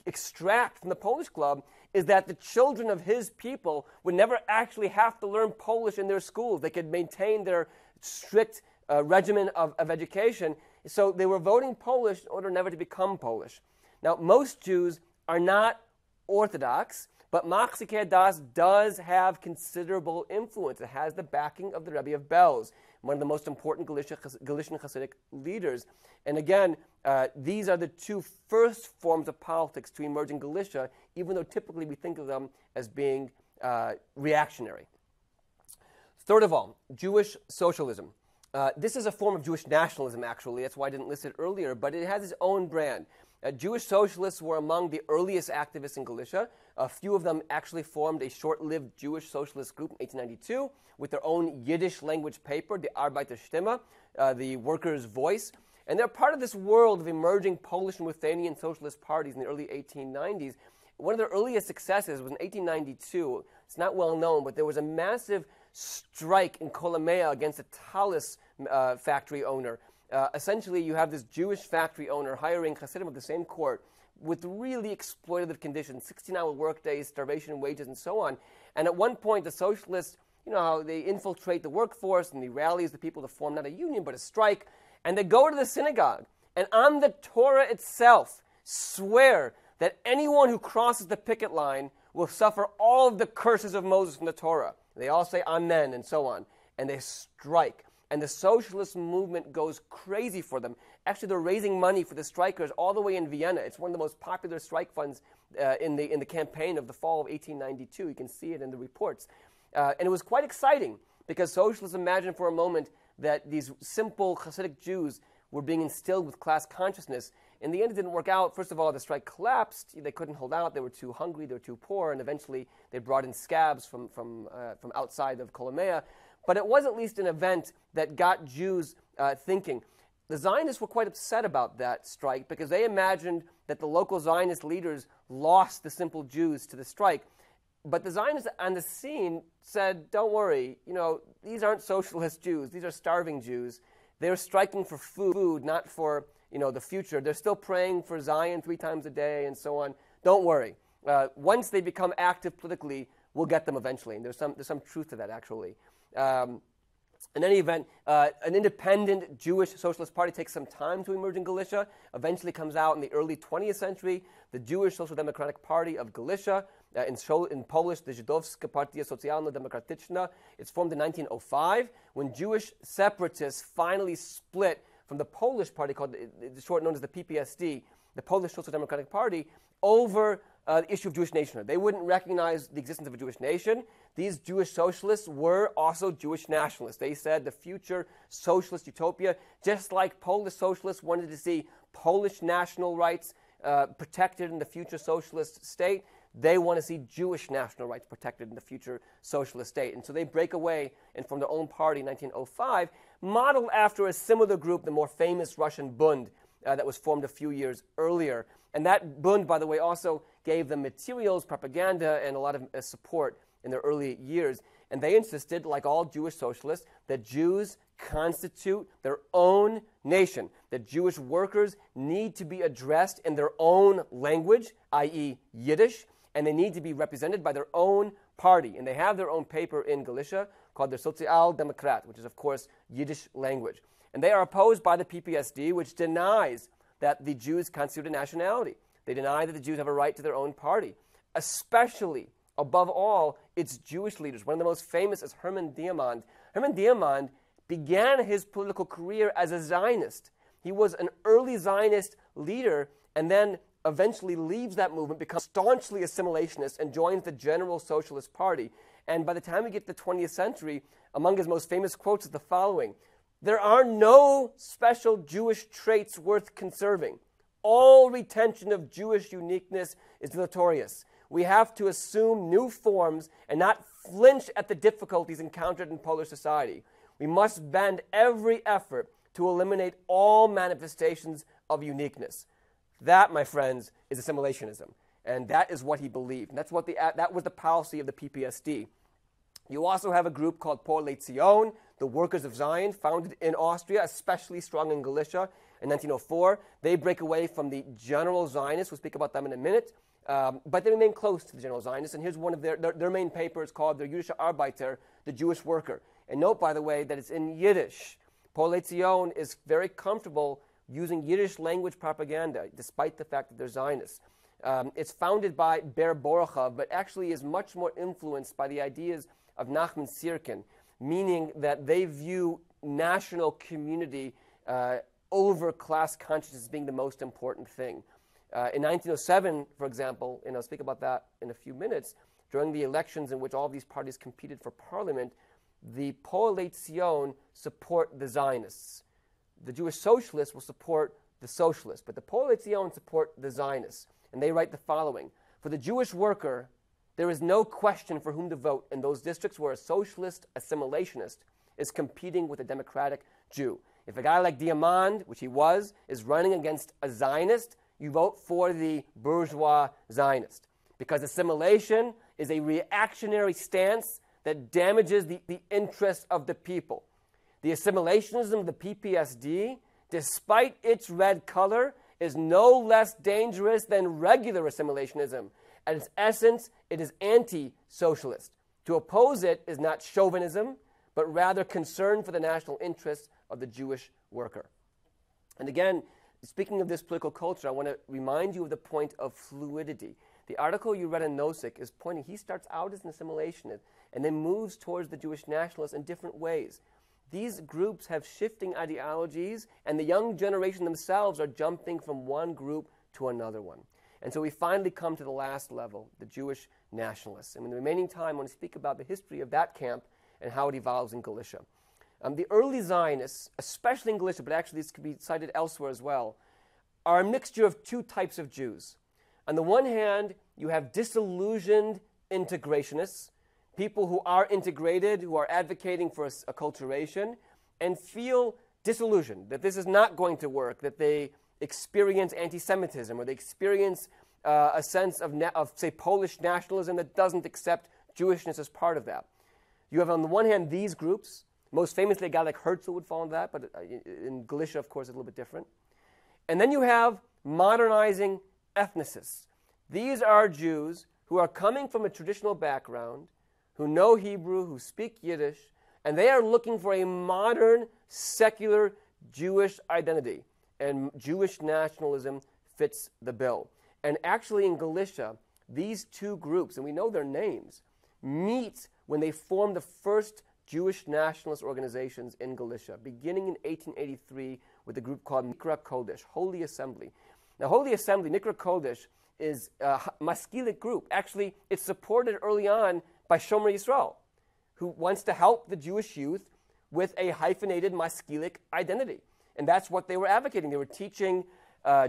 extract from the Polish club is that the children of his people would never actually have to learn Polish in their schools. They could maintain their strict regimen of education. So they were voting Polish in order never to become Polish. Now, most Jews are not Orthodox, but Machzikei Hadat does have considerable influence. It has the backing of the Rebbe of Belz, one of the most important Galician Hasidic leaders. And again, these are the two first forms of politics to emerge in Galicia, even though typically we think of them as being reactionary. Third of all, Jewish socialism. This is a form of Jewish nationalism, actually. That's why I didn't list it earlier, but it has its own brand. Jewish socialists were among the earliest activists in Galicia. A few of them actually formed a short-lived Jewish socialist group in 1892 with their own Yiddish language paper, the Arbeiter Stimme, the Workers' Voice. And they're part of this world of emerging Polish and Lithuanian socialist parties in the early 1890s. One of their earliest successes was in 1892. It's not well known, but there was a massive strike in Kolomea against a talus factory owner. Essentially, you have this Jewish factory owner hiring Hasidim of the same court with really exploitative conditions, 16-hour workdays, starvation wages, and so on. And at one point, the socialists, you know how they infiltrate the workforce and they rallies the people to form not a union but a strike, and they go to the synagogue and on the Torah itself swear that anyone who crosses the picket line will suffer all of the curses of Moses from the Torah. They all say amen and so on. And they strike. And the socialist movement goes crazy for them. Actually, they're raising money for the strikers all the way in Vienna. It's one of the most popular strike funds in the campaign of the fall of 1892. You can see it in the reports. And it was quite exciting because socialists imagined for a moment that these simple Hasidic Jews were being instilled with class consciousness. In the end, it didn't work out. First of all, the strike collapsed. They couldn't hold out. They were too hungry. They were too poor. And eventually, they brought in scabs from outside of Kolomea. But it was at least an event that got Jews thinking. The Zionists were quite upset about that strike because they imagined that the local Zionist leaders lost the simple Jews to the strike. But the Zionists on the scene said, don't worry, these aren't socialist Jews. These are starving Jews. They're striking for food, not for, the future. They're still praying for Zion 3 times a day and so on. Don't worry. Once they become active politically, we'll get them eventually. And there's some truth to that, actually. In any event, an independent Jewish socialist party takes some time to emerge in Galicia, eventually comes out in the early 20th century, the Jewish Social Democratic Party of Galicia, in Polish, the Żydowska Partia Socjalno-Demokratyczna. It's formed in 1905, when Jewish separatists finally split from the Polish party, called the short known as the PPSD, the Polish Social Democratic Party, over the issue of Jewish nationhood. They wouldn't recognize the existence of a Jewish nation. These Jewish socialists were also Jewish nationalists. They said the future socialist utopia, just like Polish socialists wanted to see Polish national rights protected in the future socialist state, they want to see Jewish national rights protected in the future socialist state. And so they break away and form their own party in 1905, modeled after a similar group, the more famous Russian Bund, that was formed a few years earlier. And that Bund, by the way, also gave them materials, propaganda, and a lot of support in their early years. And they insisted, like all Jewish socialists, that Jews constitute their own nation, that Jewish workers need to be addressed in their own language, i.e. Yiddish, and they need to be represented by their own party. And they have their own paper in Galicia called the Sozialdemokrat, which is, of course, Yiddish language. And they are opposed by the PPSD, which denies that the Jews constitute a nationality. They deny that the Jews have a right to their own party, especially, above all, its Jewish leaders. One of the most famous is Herman Diamond. Herman Diamond began his political career as a Zionist. He was an early Zionist leader and then eventually leaves that movement, becomes staunchly assimilationist, and joins the General Socialist Party. And by the time we get to the 20th century, among his most famous quotes is the following: "There are no special Jewish traits worth conserving. All retention of Jewish uniqueness is notorious. We have to assume new forms and not flinch at the difficulties encountered in Polish society. We must bend every effort to eliminate all manifestations of uniqueness." That, my friends, is assimilationism. And that is what he believed. And that was the policy of the PPSD. You also have a group called Populist, the Workers of Zion, founded in Austria, especially strong in Galicia in 1904. They break away from the General Zionists. We'll speak about them in a minute. But they remain close to the General Zionists. And here's one of their main papers called the Jüdischer Arbeiter, the Jewish Worker. And note, by the way, that it's in Yiddish. Populist is very comfortable using Yiddish language propaganda, despite the fact that they're Zionists. It's founded by Ber Borachov, but actually is much more influenced by the ideas of Nachman Sirkin, meaning that they view national community over class consciousness as being the most important thing. In 1907, for example, and I'll speak about that in a few minutes, during the elections in which all of these parties competed for parliament, the Populist support the Zionists. The Jewish socialists will support the socialists, but the Populist support the Zionists. And they write the following: "For the Jewish worker, there is no question for whom to vote in those districts where a socialist assimilationist is competing with a democratic Jew. If a guy like Diamond, which he was, is running against a Zionist, you vote for the bourgeois Zionist. Because assimilation is a reactionary stance that damages the interests of the people. The assimilationism of the PPSD, despite its red color, is no less dangerous than regular assimilationism. At its essence, it is anti-socialist. To oppose it is not chauvinism, but rather concern for the national interests of the Jewish worker." And again, speaking of this political culture, I want to remind you of the point of fluidity. The article you read in Nosek is pointing, he starts out as an assimilationist and then moves towards the Jewish nationalists in different ways. These groups have shifting ideologies, and the young generation themselves are jumping from one group to another one. And so we finally come to the last level, the Jewish nationalists. And in the remaining time, I want to speak about the history of that camp and how it evolves in Galicia. The early Zionists, especially in Galicia, but actually this could be cited elsewhere as well, are a mixture of two types of Jews. On the one hand, you have disillusioned integrationists, people who are integrated, who are advocating for acculturation, and feel disillusioned, that this is not going to work, that they experience anti-Semitism, or they experience a sense of, say, Polish nationalism that doesn't accept Jewishness as part of that. You have, on the one hand, these groups. Most famously, a guy like Herzl would fall into that, but in Galicia, of course, it's a little bit different. And then you have modernizing ethnicists. These are Jews who are coming from a traditional background, who know Hebrew, who speak Yiddish, and they are looking for a modern, secular Jewish identity. And Jewish nationalism fits the bill. And actually in Galicia, these two groups, and we know their names, meet when they form the first Jewish nationalist organizations in Galicia, beginning in 1883 with a group called Mikra Kodesh, Holy Assembly. Now, Holy Assembly, Mikra Kodesh, is a maskilic group. Actually, it's supported early on by Shomer Yisrael, who wants to help the Jewish youth with a hyphenated maskilic identity. And that's what they were advocating. They were teaching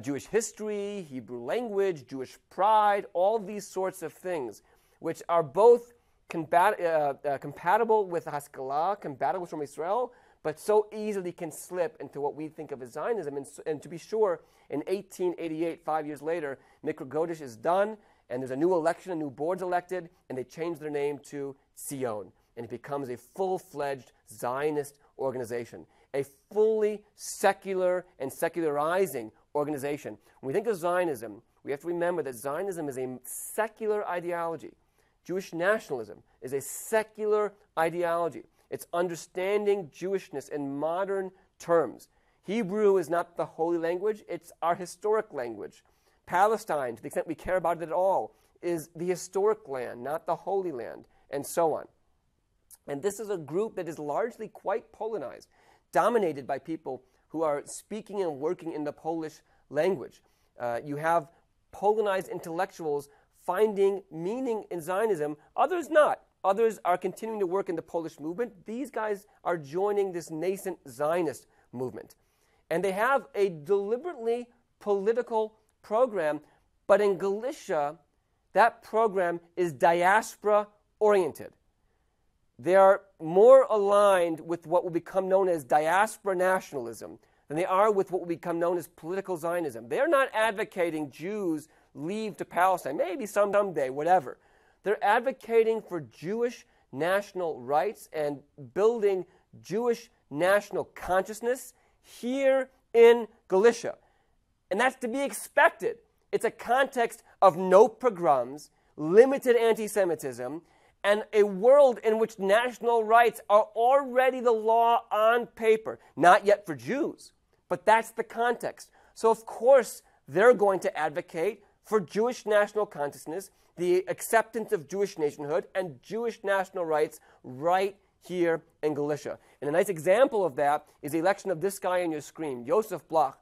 Jewish history, Hebrew language, Jewish pride, all these sorts of things, which are both compatible with Haskalah, compatible with Shomer Yisrael, but so easily can slip into what we think of as Zionism. And to be sure, in 1888, 5 years later, Mikra Kodesh is done, and there's a new election, a new board's elected, and they change their name to Zion, and it becomes a full-fledged Zionist organization, a fully secular and secularizing organization. When we think of Zionism, we have to remember that Zionism is a secular ideology. Jewish nationalism is a secular ideology. It's understanding Jewishness in modern terms. Hebrew is not the holy language, it's our historic language. Palestine, to the extent we care about it at all, is the historic land, not the holy land, and so on. And this is a group that is largely quite Polonized, dominated by people who are speaking and working in the Polish language. You have Polonized intellectuals finding meaning in Zionism, others not. Others are continuing to work in the Polish movement. These guys are joining this nascent Zionist movement. And they have a deliberately political program, but in Galicia, that program is diaspora-oriented. They are more aligned with what will become known as diaspora nationalism than they are with what will become known as political Zionism. They're not advocating Jews leave to Palestine, maybe someday, whatever. They're advocating for Jewish national rights and building Jewish national consciousness here in Galicia. And that's to be expected. It's a context of no pogroms, limited anti-Semitism, and a world in which national rights are already the law on paper. Not yet for Jews, but that's the context. So of course they're going to advocate for Jewish national consciousness, the acceptance of Jewish nationhood, and Jewish national rights right here in Galicia. And a nice example of that is the election of this guy on your screen, Josef Bloch,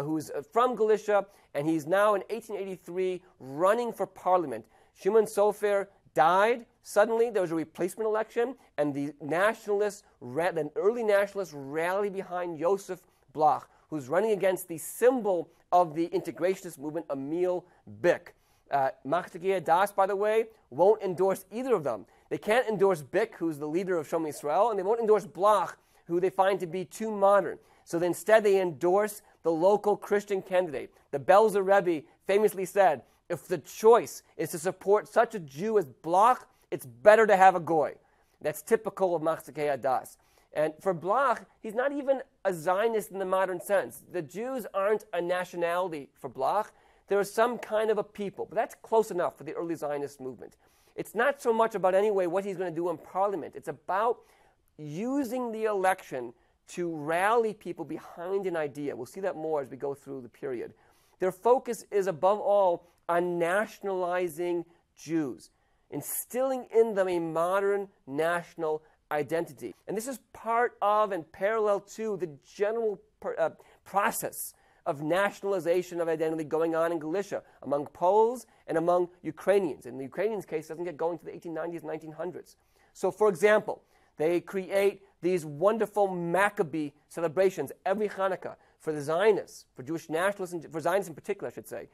who's from Galicia, and he's now in 1883 running for parliament. Shimon Sofer died. Suddenly there was a replacement election, and the early nationalists rally behind Josef Bloch, who's running against the symbol of the integrationist movement, Emil Bick. Machzekei Das, by the way, won't endorse either of them. They can't endorse Bick, who's the leader of Shomer Yisrael, and they won't endorse Bloch, who they find to be too modern. So instead they endorse the local Christian candidate. The Belzer Rebbe famously said, if the choice is to support such a Jew as Bloch, it's better to have a Goy. That's typical of Machzekei Das. And for Bloch, he's not even a Zionist in the modern sense. The Jews aren't a nationality for Bloch. They're some kind of a people. But that's close enough for the early Zionist movement. It's not so much about, anyway, what he's going to do in parliament. It's about using the election to rally people behind an idea. We'll see that more as we go through the period. Their focus is, above all, on nationalizing Jews, instilling in them a modern national identity. And this is part of and parallel to the general process of nationalization of identity going on in Galicia among Poles and among Ukrainians. In the Ukrainians' case, it doesn't get going to the 1890s, 1900s. So, for example, they create these wonderful Maccabee celebrations every Hanukkah for the Zionists, for Jewish nationalists, and for Zionists in particular, I should say.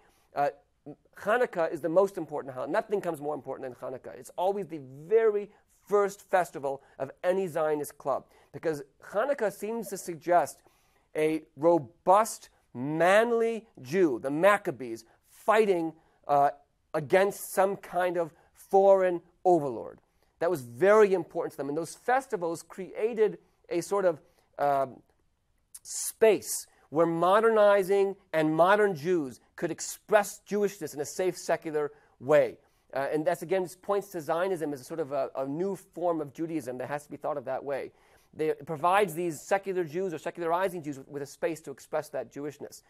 Hanukkah is the most important holiday. Nothing comes more important than Hanukkah. It's always the very first festival of any Zionist club, because Hanukkah seems to suggest a robust, manly Jew, the Maccabees, fighting against some kind of foreign overlord. That was very important to them. And those festivals created a sort of space where modernizing and modern Jews could express Jewishness in a safe, secular way. And that's, again, this points to Zionism as a sort of a new form of Judaism that has to be thought of that way. It provides these secular Jews or secularizing Jews with a space to express that Jewishness.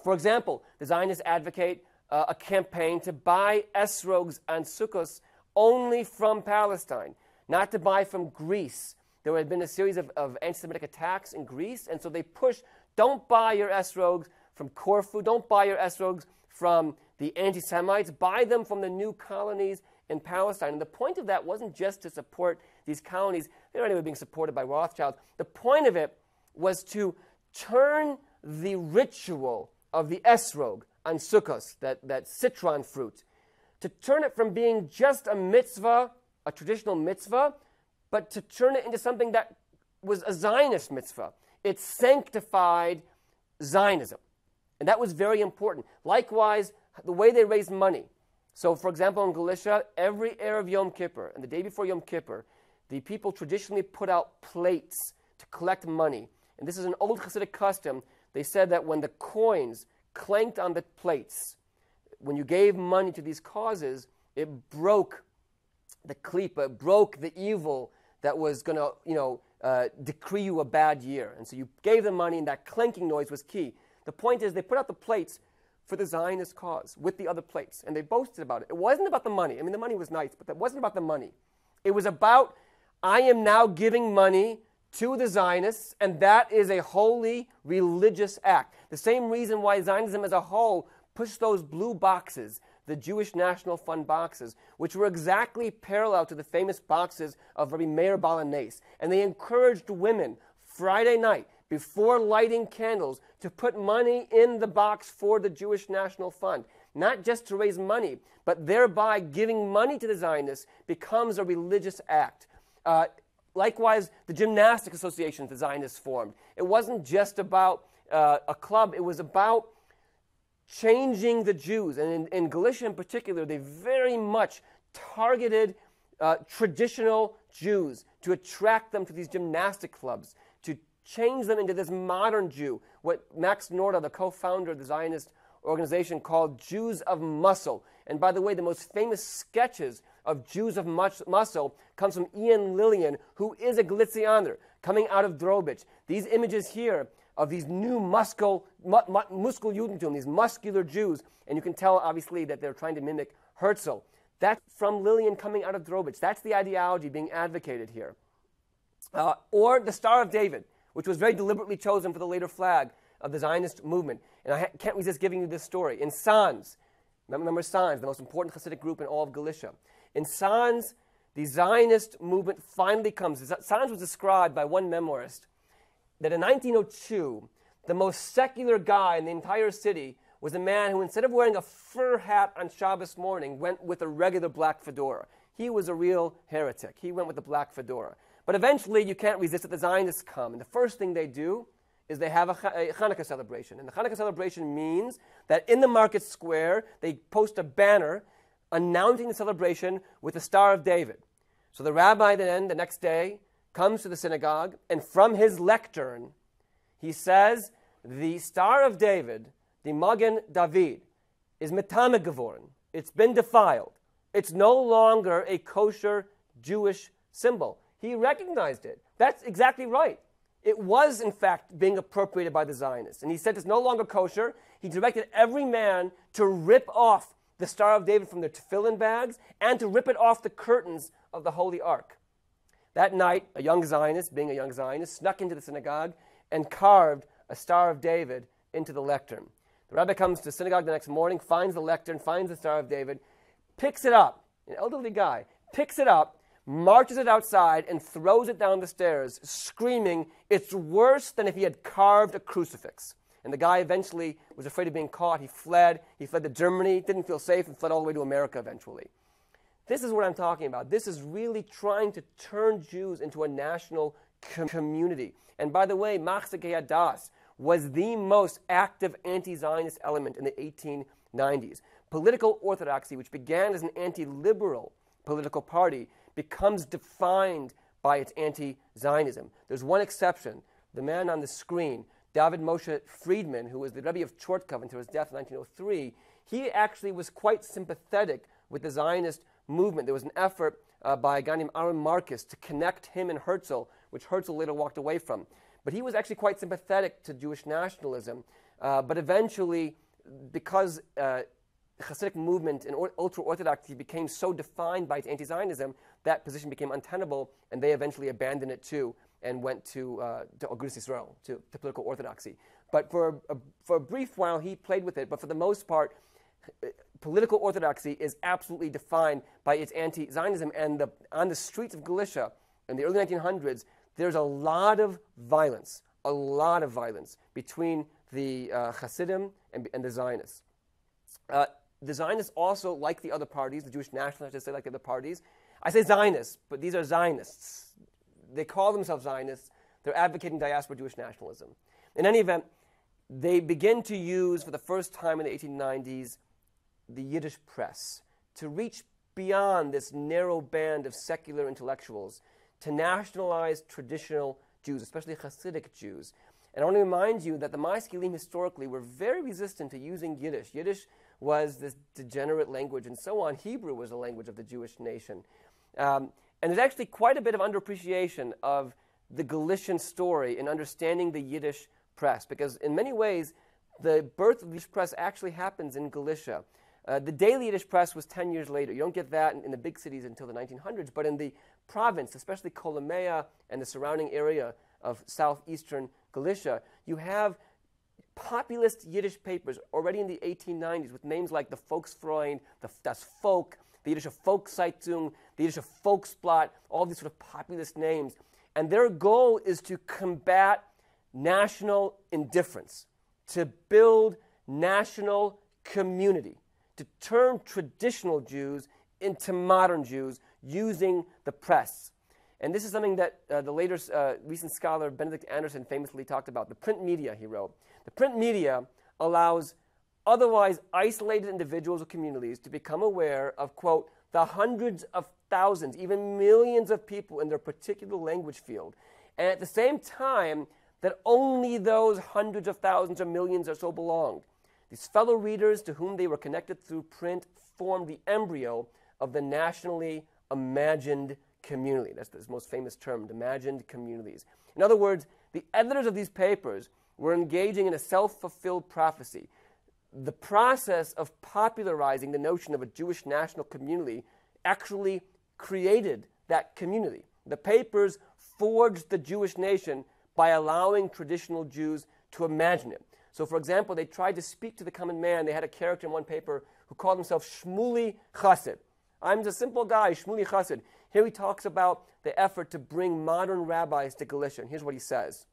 For example, the Zionists advocate a campaign to buy esrogs and sukkos only from Palestine, not to buy from Greece. There had been a series of anti-Semitic attacks in Greece, and so they push, don't buy your esrogs from Corfu, don't buy your esrogs from the anti-Semites, buy them from the new colonies in Palestine. And the point of that wasn't just to support these colonies. They were anyway being supported by Rothschild. The point of it was to turn the ritual of the esrog and sukkos, that citron fruit, to turn it from being just a mitzvah, a traditional mitzvah, but to turn it into something that was a Zionist mitzvah. It sanctified Zionism. And that was very important. Likewise, the way they raised money. So, for example, in Galicia, every Erev Yom Kippur, and the day before Yom Kippur, the people traditionally put out plates to collect money. And this is an old Hasidic custom. They said that when the coins clanked on the plates, when you gave money to these causes, it broke the klipa, it broke the evil that was going to, decree you a bad year. And so you gave them money, and that clanking noise was key. The point is, they put out the plates for the Zionist cause with the other plates, and they boasted about it. It wasn't about the money. I mean, the money was nice, but that wasn't about the money. It was about, I am now giving money to the Zionists, and that is a holy religious act. The same reason why Zionism as a whole pushed those blue boxes, the Jewish National Fund boxes, which were exactly parallel to the famous boxes of Rabbi Meir Balanese. And they encouraged women Friday night, before lighting candles, to put money in the box for the Jewish National Fund. Not just to raise money, but thereby giving money to the Zionists becomes a religious act. Likewise, the gymnastic associations the Zionists formed. It wasn't just about a club, it was about changing the Jews. And in Galicia in particular, they very much targeted traditional Jews to attract them to these gymnastic clubs, to change them into this modern Jew, what Max Norda, the co-founder of the Zionist organization, called Jews of muscle. And by the way, the most famous sketches of Jews of muscle comes from Ian Lillian, who is a Galicianer, coming out of Drobich. These images here of these new Muskeljudentum, these muscular Jews, and you can tell, obviously, that they're trying to mimic Herzl. That's from Lillian coming out of Drobich. That's the ideology being advocated here. Or the Star of David, which was very deliberately chosen for the later flag of the Zionist movement. And I can't resist giving you this story. In Sanz, remember Sanz, the most important Hasidic group in all of Galicia. In Sanz, the Zionist movement finally comes. Sanz was described by one memoirist that in 1902, the most secular guy in the entire city was a man who, instead of wearing a fur hat on Shabbos morning, went with a regular black fedora. He was a real heretic. He went with the black fedora. But eventually, you can't resist it. The Zionists come. And the first thing they do is they have a Hanukkah celebration. And the Hanukkah celebration means that in the market square, they post a banner announcing the celebration with the Star of David. So the rabbi then, the next day, comes to the synagogue, and from his lectern, he says, the Star of David, the Magen David, is metame geworden. It's been defiled. It's no longer a kosher Jewish symbol. He recognized it. That's exactly right. It was, in fact, being appropriated by the Zionists. And he said it's no longer kosher. He directed every man to rip off the Star of David from their tefillin bags and to rip it off the curtains of the Holy Ark. That night, a young Zionist, being a young Zionist, snuck into the synagogue and carved a Star of David into the lectern. The rabbi comes to synagogue the next morning, finds the lectern, finds the Star of David, picks it up, an elderly guy, picks it up, marches it outside, and throws it down the stairs, screaming, "It's worse than if he had carved a crucifix." And the guy eventually was afraid of being caught. He fled to Germany, didn't feel safe, and fled all the way to America eventually. This is what I'm talking about. This is really trying to turn Jews into a national community. And by the way, Machzekei Hadas was the most active anti-Zionist element in the 1890s. Political orthodoxy, which began as an anti-liberal political party, becomes defined by its anti-Zionism. There's one exception. The man on the screen, David Moshe Friedman, who was the Rebbe of Chortkov until his death in 1903, he actually was quite sympathetic with the Zionist movement. There was an effort by a guy named Aaron Marcus to connect him and Herzl, which Herzl later walked away from. But he was actually quite sympathetic to Jewish nationalism. But eventually, because Hasidic movement and ultra-Orthodoxy became so defined by its anti-Zionism, that position became untenable, and they eventually abandoned it too and went to Agudas Yisrael, to political orthodoxy. But for a brief while, he played with it. But for the most part, political orthodoxy is absolutely defined by its anti-Zionism. And on the streets of Galicia in the early 1900s, there's a lot of violence between the Hasidim and the Zionists. The Zionists also, like the other parties, the Jewish nationalists, I should say, like the other parties. I say Zionists, but these are Zionists. They call themselves Zionists. They're advocating diaspora Jewish nationalism. In any event, they begin to use, for the first time in the 1890s, the Yiddish press to reach beyond this narrow band of secular intellectuals to nationalize traditional Jews, especially Hasidic Jews. And I want to remind you that the Maskilim historically were very resistant to using Yiddish. Yiddish was this degenerate language and so on. Hebrew was the language of the Jewish nation. And there's actually quite a bit of underappreciation of the Galician story in understanding the Yiddish press, because in many ways, the birth of the Yiddish press actually happens in Galicia. The daily Yiddish press was 10 years later. You don't get that in the big cities until the 1900s, but in the province, especially Kolomea and the surrounding area of southeastern Galicia, you have populist Yiddish papers already in the 1890s with names like the Volksfreund, Das Volk, the Yiddish Volkszeitung, the Yiddish Volksblatt, all these sort of populist names. And their goal is to combat national indifference, to build national community, to turn traditional Jews into modern Jews using the press. And this is something that the later recent scholar Benedict Anderson famously talked about. The print media, he wrote. The print media allows otherwise isolated individuals or communities to become aware of, quote, the hundreds of thousands, even millions of people in their particular language field. And at the same time, that only those hundreds of thousands or millions or so belonged. These fellow readers to whom they were connected through print formed the embryo of the nationally imagined community. That's the most famous term, imagined communities. In other words, the editors of these papers were engaging in a self-fulfilled prophecy. The process of popularizing the notion of a Jewish national community actually created that community. The papers forged the Jewish nation by allowing traditional Jews to imagine it. So, for example, they tried to speak to the common man. They had a character in one paper who called himself Shmuli Chassid. I'm just a simple guy, Shmuli Chassid. Here he talks about the effort to bring modern rabbis to Galicia. And here's what he says.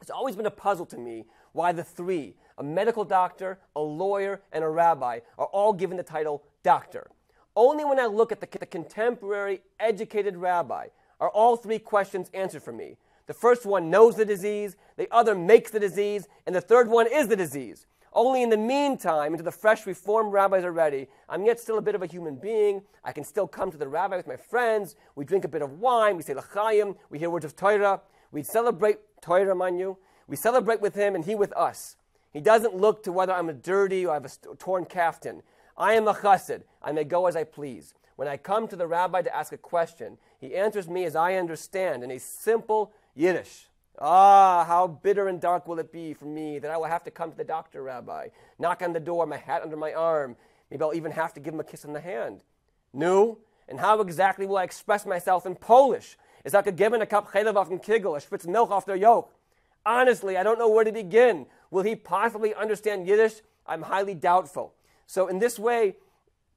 It's always been a puzzle to me why the three, a medical doctor, a lawyer, and a rabbi, are all given the title doctor. Only when I look at the contemporary educated rabbi are all three questions answered for me. The first one knows the disease, the other makes the disease, and the third one is the disease. Only in the meantime, until the fresh reformed rabbis are ready, I'm yet still a bit of a human being. I can still come to the rabbi with my friends. We drink a bit of wine. We say l'chaim. We hear words of Torah. We celebrate Torah, mind you. We celebrate with him and he with us. He doesn't look to whether I'm a dirty or I have a torn kaftan. I am a chassid. I may go as I please. When I come to the rabbi to ask a question, he answers me as I understand in a simple Yiddish. Ah, how bitter and dark will it be for me that I will have to come to the doctor, rabbi, knock on the door, my hat under my arm, Maybe I'll even have to give him a kiss on the hand. No. And how exactly will I express myself in Polish? Is that given a cup chelev auf den kegel, a spritz milk off their yoke? Honestly, I don't know where to begin. Will he possibly understand Yiddish? I'm highly doubtful. So in this way,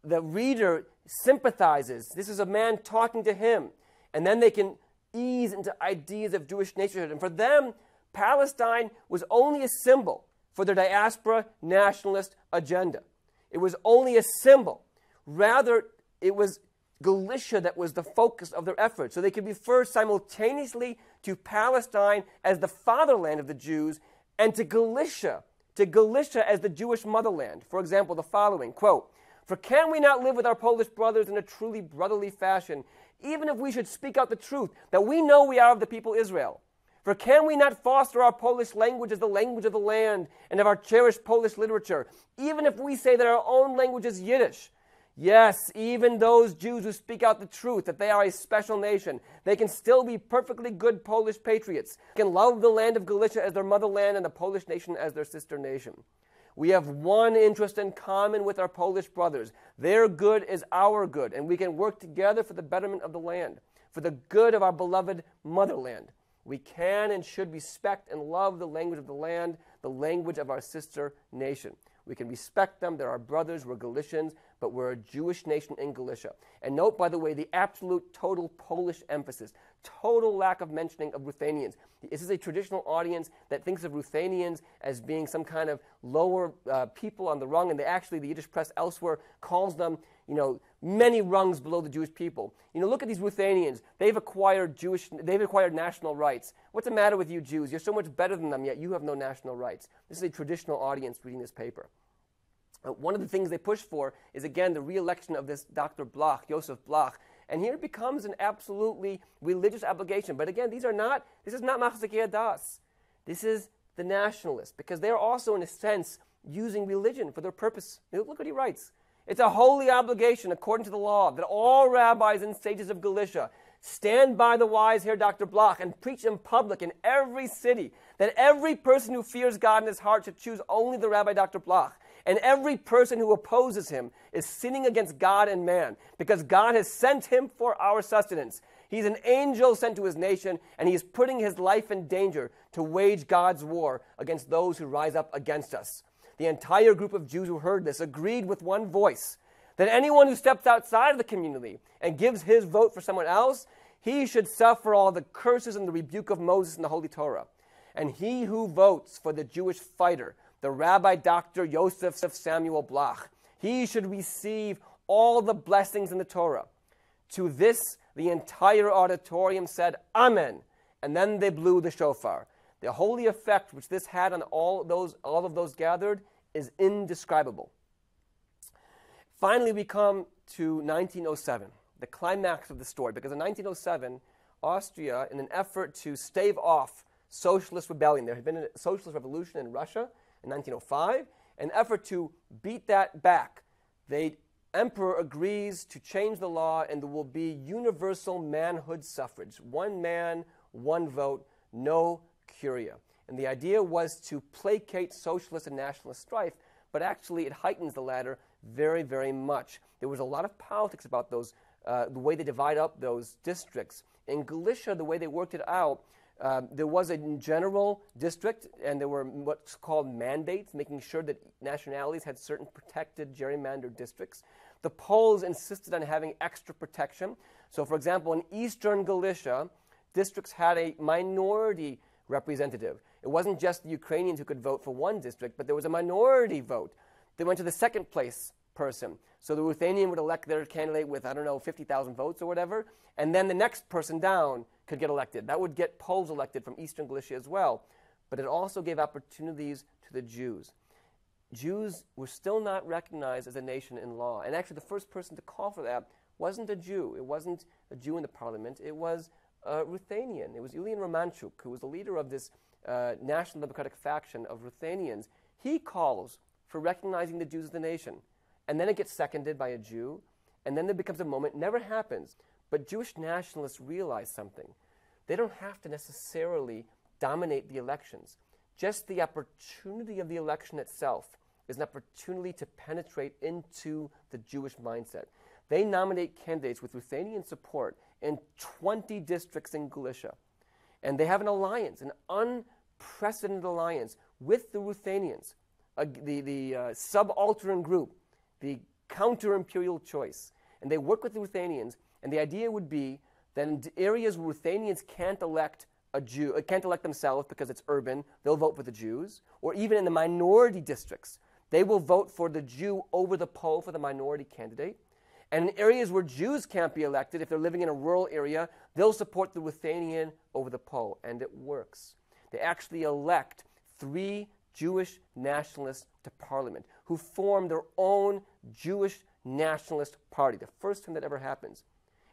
the reader sympathizes. This is a man talking to him. And then they can ease into ideas of Jewish nationhood. And for them, Palestine was only a symbol for their diaspora nationalist agenda. It was only a symbol. Rather, it was Galicia that was the focus of their efforts. So they could refer simultaneously to Palestine as the fatherland of the Jews and to Galicia as the Jewish motherland. For example, the following, quote, "For can we not live with our Polish brothers in a truly brotherly fashion, even if we should speak out the truth, that we know we are of the people Israel? For can we not foster our Polish language as the language of the land and of our cherished Polish literature, even if we say that our own language is Yiddish? Yes, even those Jews who speak out the truth, that they are a special nation, they can still be perfectly good Polish patriots, can love the land of Galicia as their motherland and the Polish nation as their sister nation. We have one interest in common with our Polish brothers. Their good is our good, and we can work together for the betterment of the land, for the good of our beloved motherland. We can and should respect and love the language of the land, the language of our sister nation. We can respect them. They're our brothers. We're Galicians, but we're a Jewish nation in Galicia." And note, by the way, the absolute total Polish emphasis, total lack of mentioning of Ruthenians. This is a traditional audience that thinks of Ruthenians as being some kind of lower people on the rung, and the Yiddish press elsewhere calls them, many rungs below the Jewish people. Look at these Ruthenians. They've acquired national rights. What's the matter with you Jews? You're so much better than them, yet you have no national rights. This is a traditional audience reading this paper. One of the things they push for is, again, the re-election of this Dr. Bloch, Joseph Bloch. And here it becomes an absolutely religious obligation. But again, this is not Machzekei Das. This is the nationalists, because they're also, in a sense, using religion for their purpose. Look what he writes. "It's a holy obligation, according to the law, that all rabbis and sages of Galicia stand by the wise Herr Dr. Bloch and preach in public in every city that every person who fears God in his heart should choose only the Rabbi Dr. Bloch. And every person who opposes him is sinning against God and man, because God has sent him for our sustenance. He's an angel sent to his nation, and he is putting his life in danger to wage God's war against those who rise up against us." The entire group of Jews who heard this agreed with one voice that anyone who steps outside of the community and gives his vote for someone else, he should suffer all the curses and the rebuke of Moses in the Holy Torah. And he who votes for the Jewish fighter, the Rabbi Dr. Yosef Samuel Bloch, he should receive all the blessings in the Torah. To this, the entire auditorium said, "Amen," and then they blew the shofar. The holy effect which this had on all of those gathered is indescribable. Finally, we come to 1907, the climax of the story, because in 1907, Austria, in an effort to stave off socialist rebellion, there had been a socialist revolution in Russia in 1905, an effort to beat that back. The emperor agrees to change the law, and there will be universal manhood suffrage. One man, one vote, no curia. And the idea was to placate socialist and nationalist strife, but actually it heightens the latter very, very much. There was a lot of politics about those, the way they divide up those districts. In Galicia, the way they worked it out, there was a general district, and there were what's called mandates, making sure that nationalities had certain protected gerrymandered districts. The Poles insisted on having extra protection. So, for example, in eastern Galicia, districts had a minority representative. It wasn't just the Ukrainians who could vote for one district, but there was a minority vote. They went to the second place person. So the Ruthenian would elect their candidate with, 50,000 votes or whatever, and then the next person down could get elected. That would get Poles elected from eastern Galicia as well. But it also gave opportunities to the Jews. Jews were still not recognized as a nation in law. And actually the first person to call for that wasn't a Jew. It wasn't a Jew in the parliament. It was a Ruthenian. It was Iulian Romanchuk, who was the leader of this National Democratic faction of Ruthenians. He calls for recognizing the Jews as the nation. And then it gets seconded by a Jew. And then there becomes a moment, never happens, but Jewish nationalists realize something. They don't have to necessarily dominate the elections. Just the opportunity of the election itself is an opportunity to penetrate into the Jewish mindset. They nominate candidates with Ruthenian support in 20 districts in Galicia. And they have an alliance, an unprecedented alliance with the Ruthenians, the subaltern group, the counter-imperial choice. And they work with the Ruthenians, and the idea would be that in areas where Ruthenians can't elect a Jew, can't elect themselves because it's urban, they'll vote for the Jews. Or even in the minority districts, they will vote for the Jew over the Pole for the minority candidate. And in areas where Jews can't be elected, if they're living in a rural area, they'll support the Ruthenian over the Pole. And it works. They actually elect 3 Jewish nationalists to parliament who form their own Jewish nationalist party, the first time that ever happens.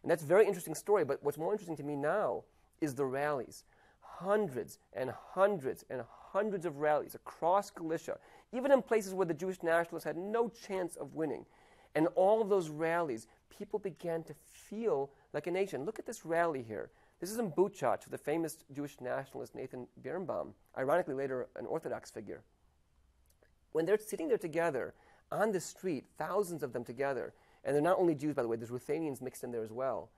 And that's a very interesting story, but what's more interesting to me now is the rallies. Hundreds and hundreds and hundreds of rallies across Galicia, even in places where the Jewish nationalists had no chance of winning. And all of those rallies, people began to feel like a nation. Look at this rally here. This is in Buchach, the famous Jewish nationalist Nathan Birnbaum, ironically later an Orthodox figure. When they're sitting there together on the street, thousands of them together, and they're not only Jews, by the way, there's Ruthenians mixed in there as well,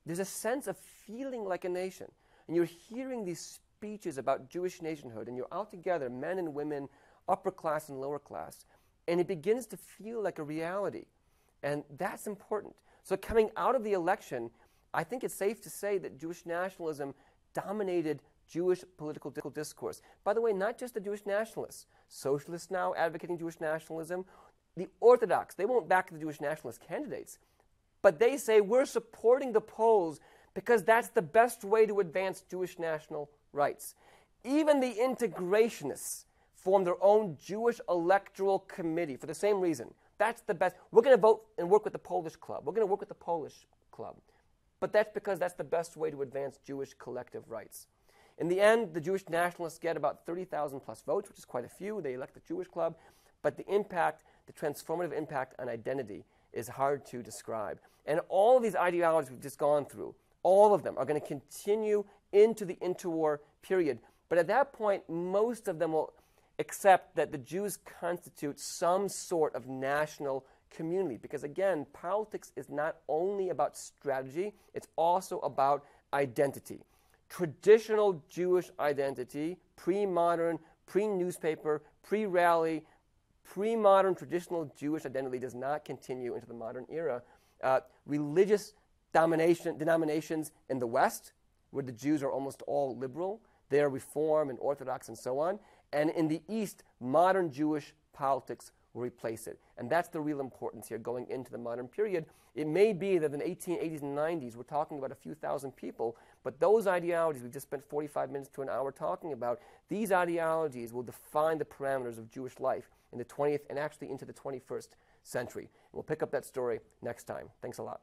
there's a sense of feeling like a nation. And you're hearing these speeches about Jewish nationhood, and you're out together, men and women, upper class and lower class, and it begins to feel like a reality. And that's important. So coming out of the election, I think it's safe to say that Jewish nationalism dominated Jewish political discourse. By the way, not just the Jewish nationalists. Socialists now advocating Jewish nationalism. The Orthodox, they won't back the Jewish nationalist candidates, but they say we're supporting the Poles because that's the best way to advance Jewish national rights. Even the Integrationists form their own Jewish electoral committee for the same reason. That's the best. We're going to vote and work with the Polish club. We're going to work with the Polish club. But that's because that's the best way to advance Jewish collective rights. In the end, the Jewish nationalists get about 30,000 plus votes, which is quite a few. They elect the Jewish club. But the impact, the transformative impact on identity is hard to describe. And all of these ideologies we've just gone through, all of them are going to continue into the interwar period. But at that point, most of them will accept that the Jews constitute some sort of national community. Because again, politics is not only about strategy, it's also about identity. Traditional Jewish identity, pre-modern, pre-newspaper, pre-rally, pre-modern traditional Jewish identity does not continue into the modern era. Religious denominations in the West, where the Jews are almost all liberal, they are Reform and Orthodox and so on. And in the East, modern Jewish politics will replace it. And that's the real importance here going into the modern period. It may be that in the 1880s and 90s, we're talking about a few thousand people, but those ideologies we've just spent 45 minutes to an hour talking about, these ideologies will define the parameters of Jewish life in the 20th and actually into the 21st century. We'll pick up that story next time. Thanks a lot.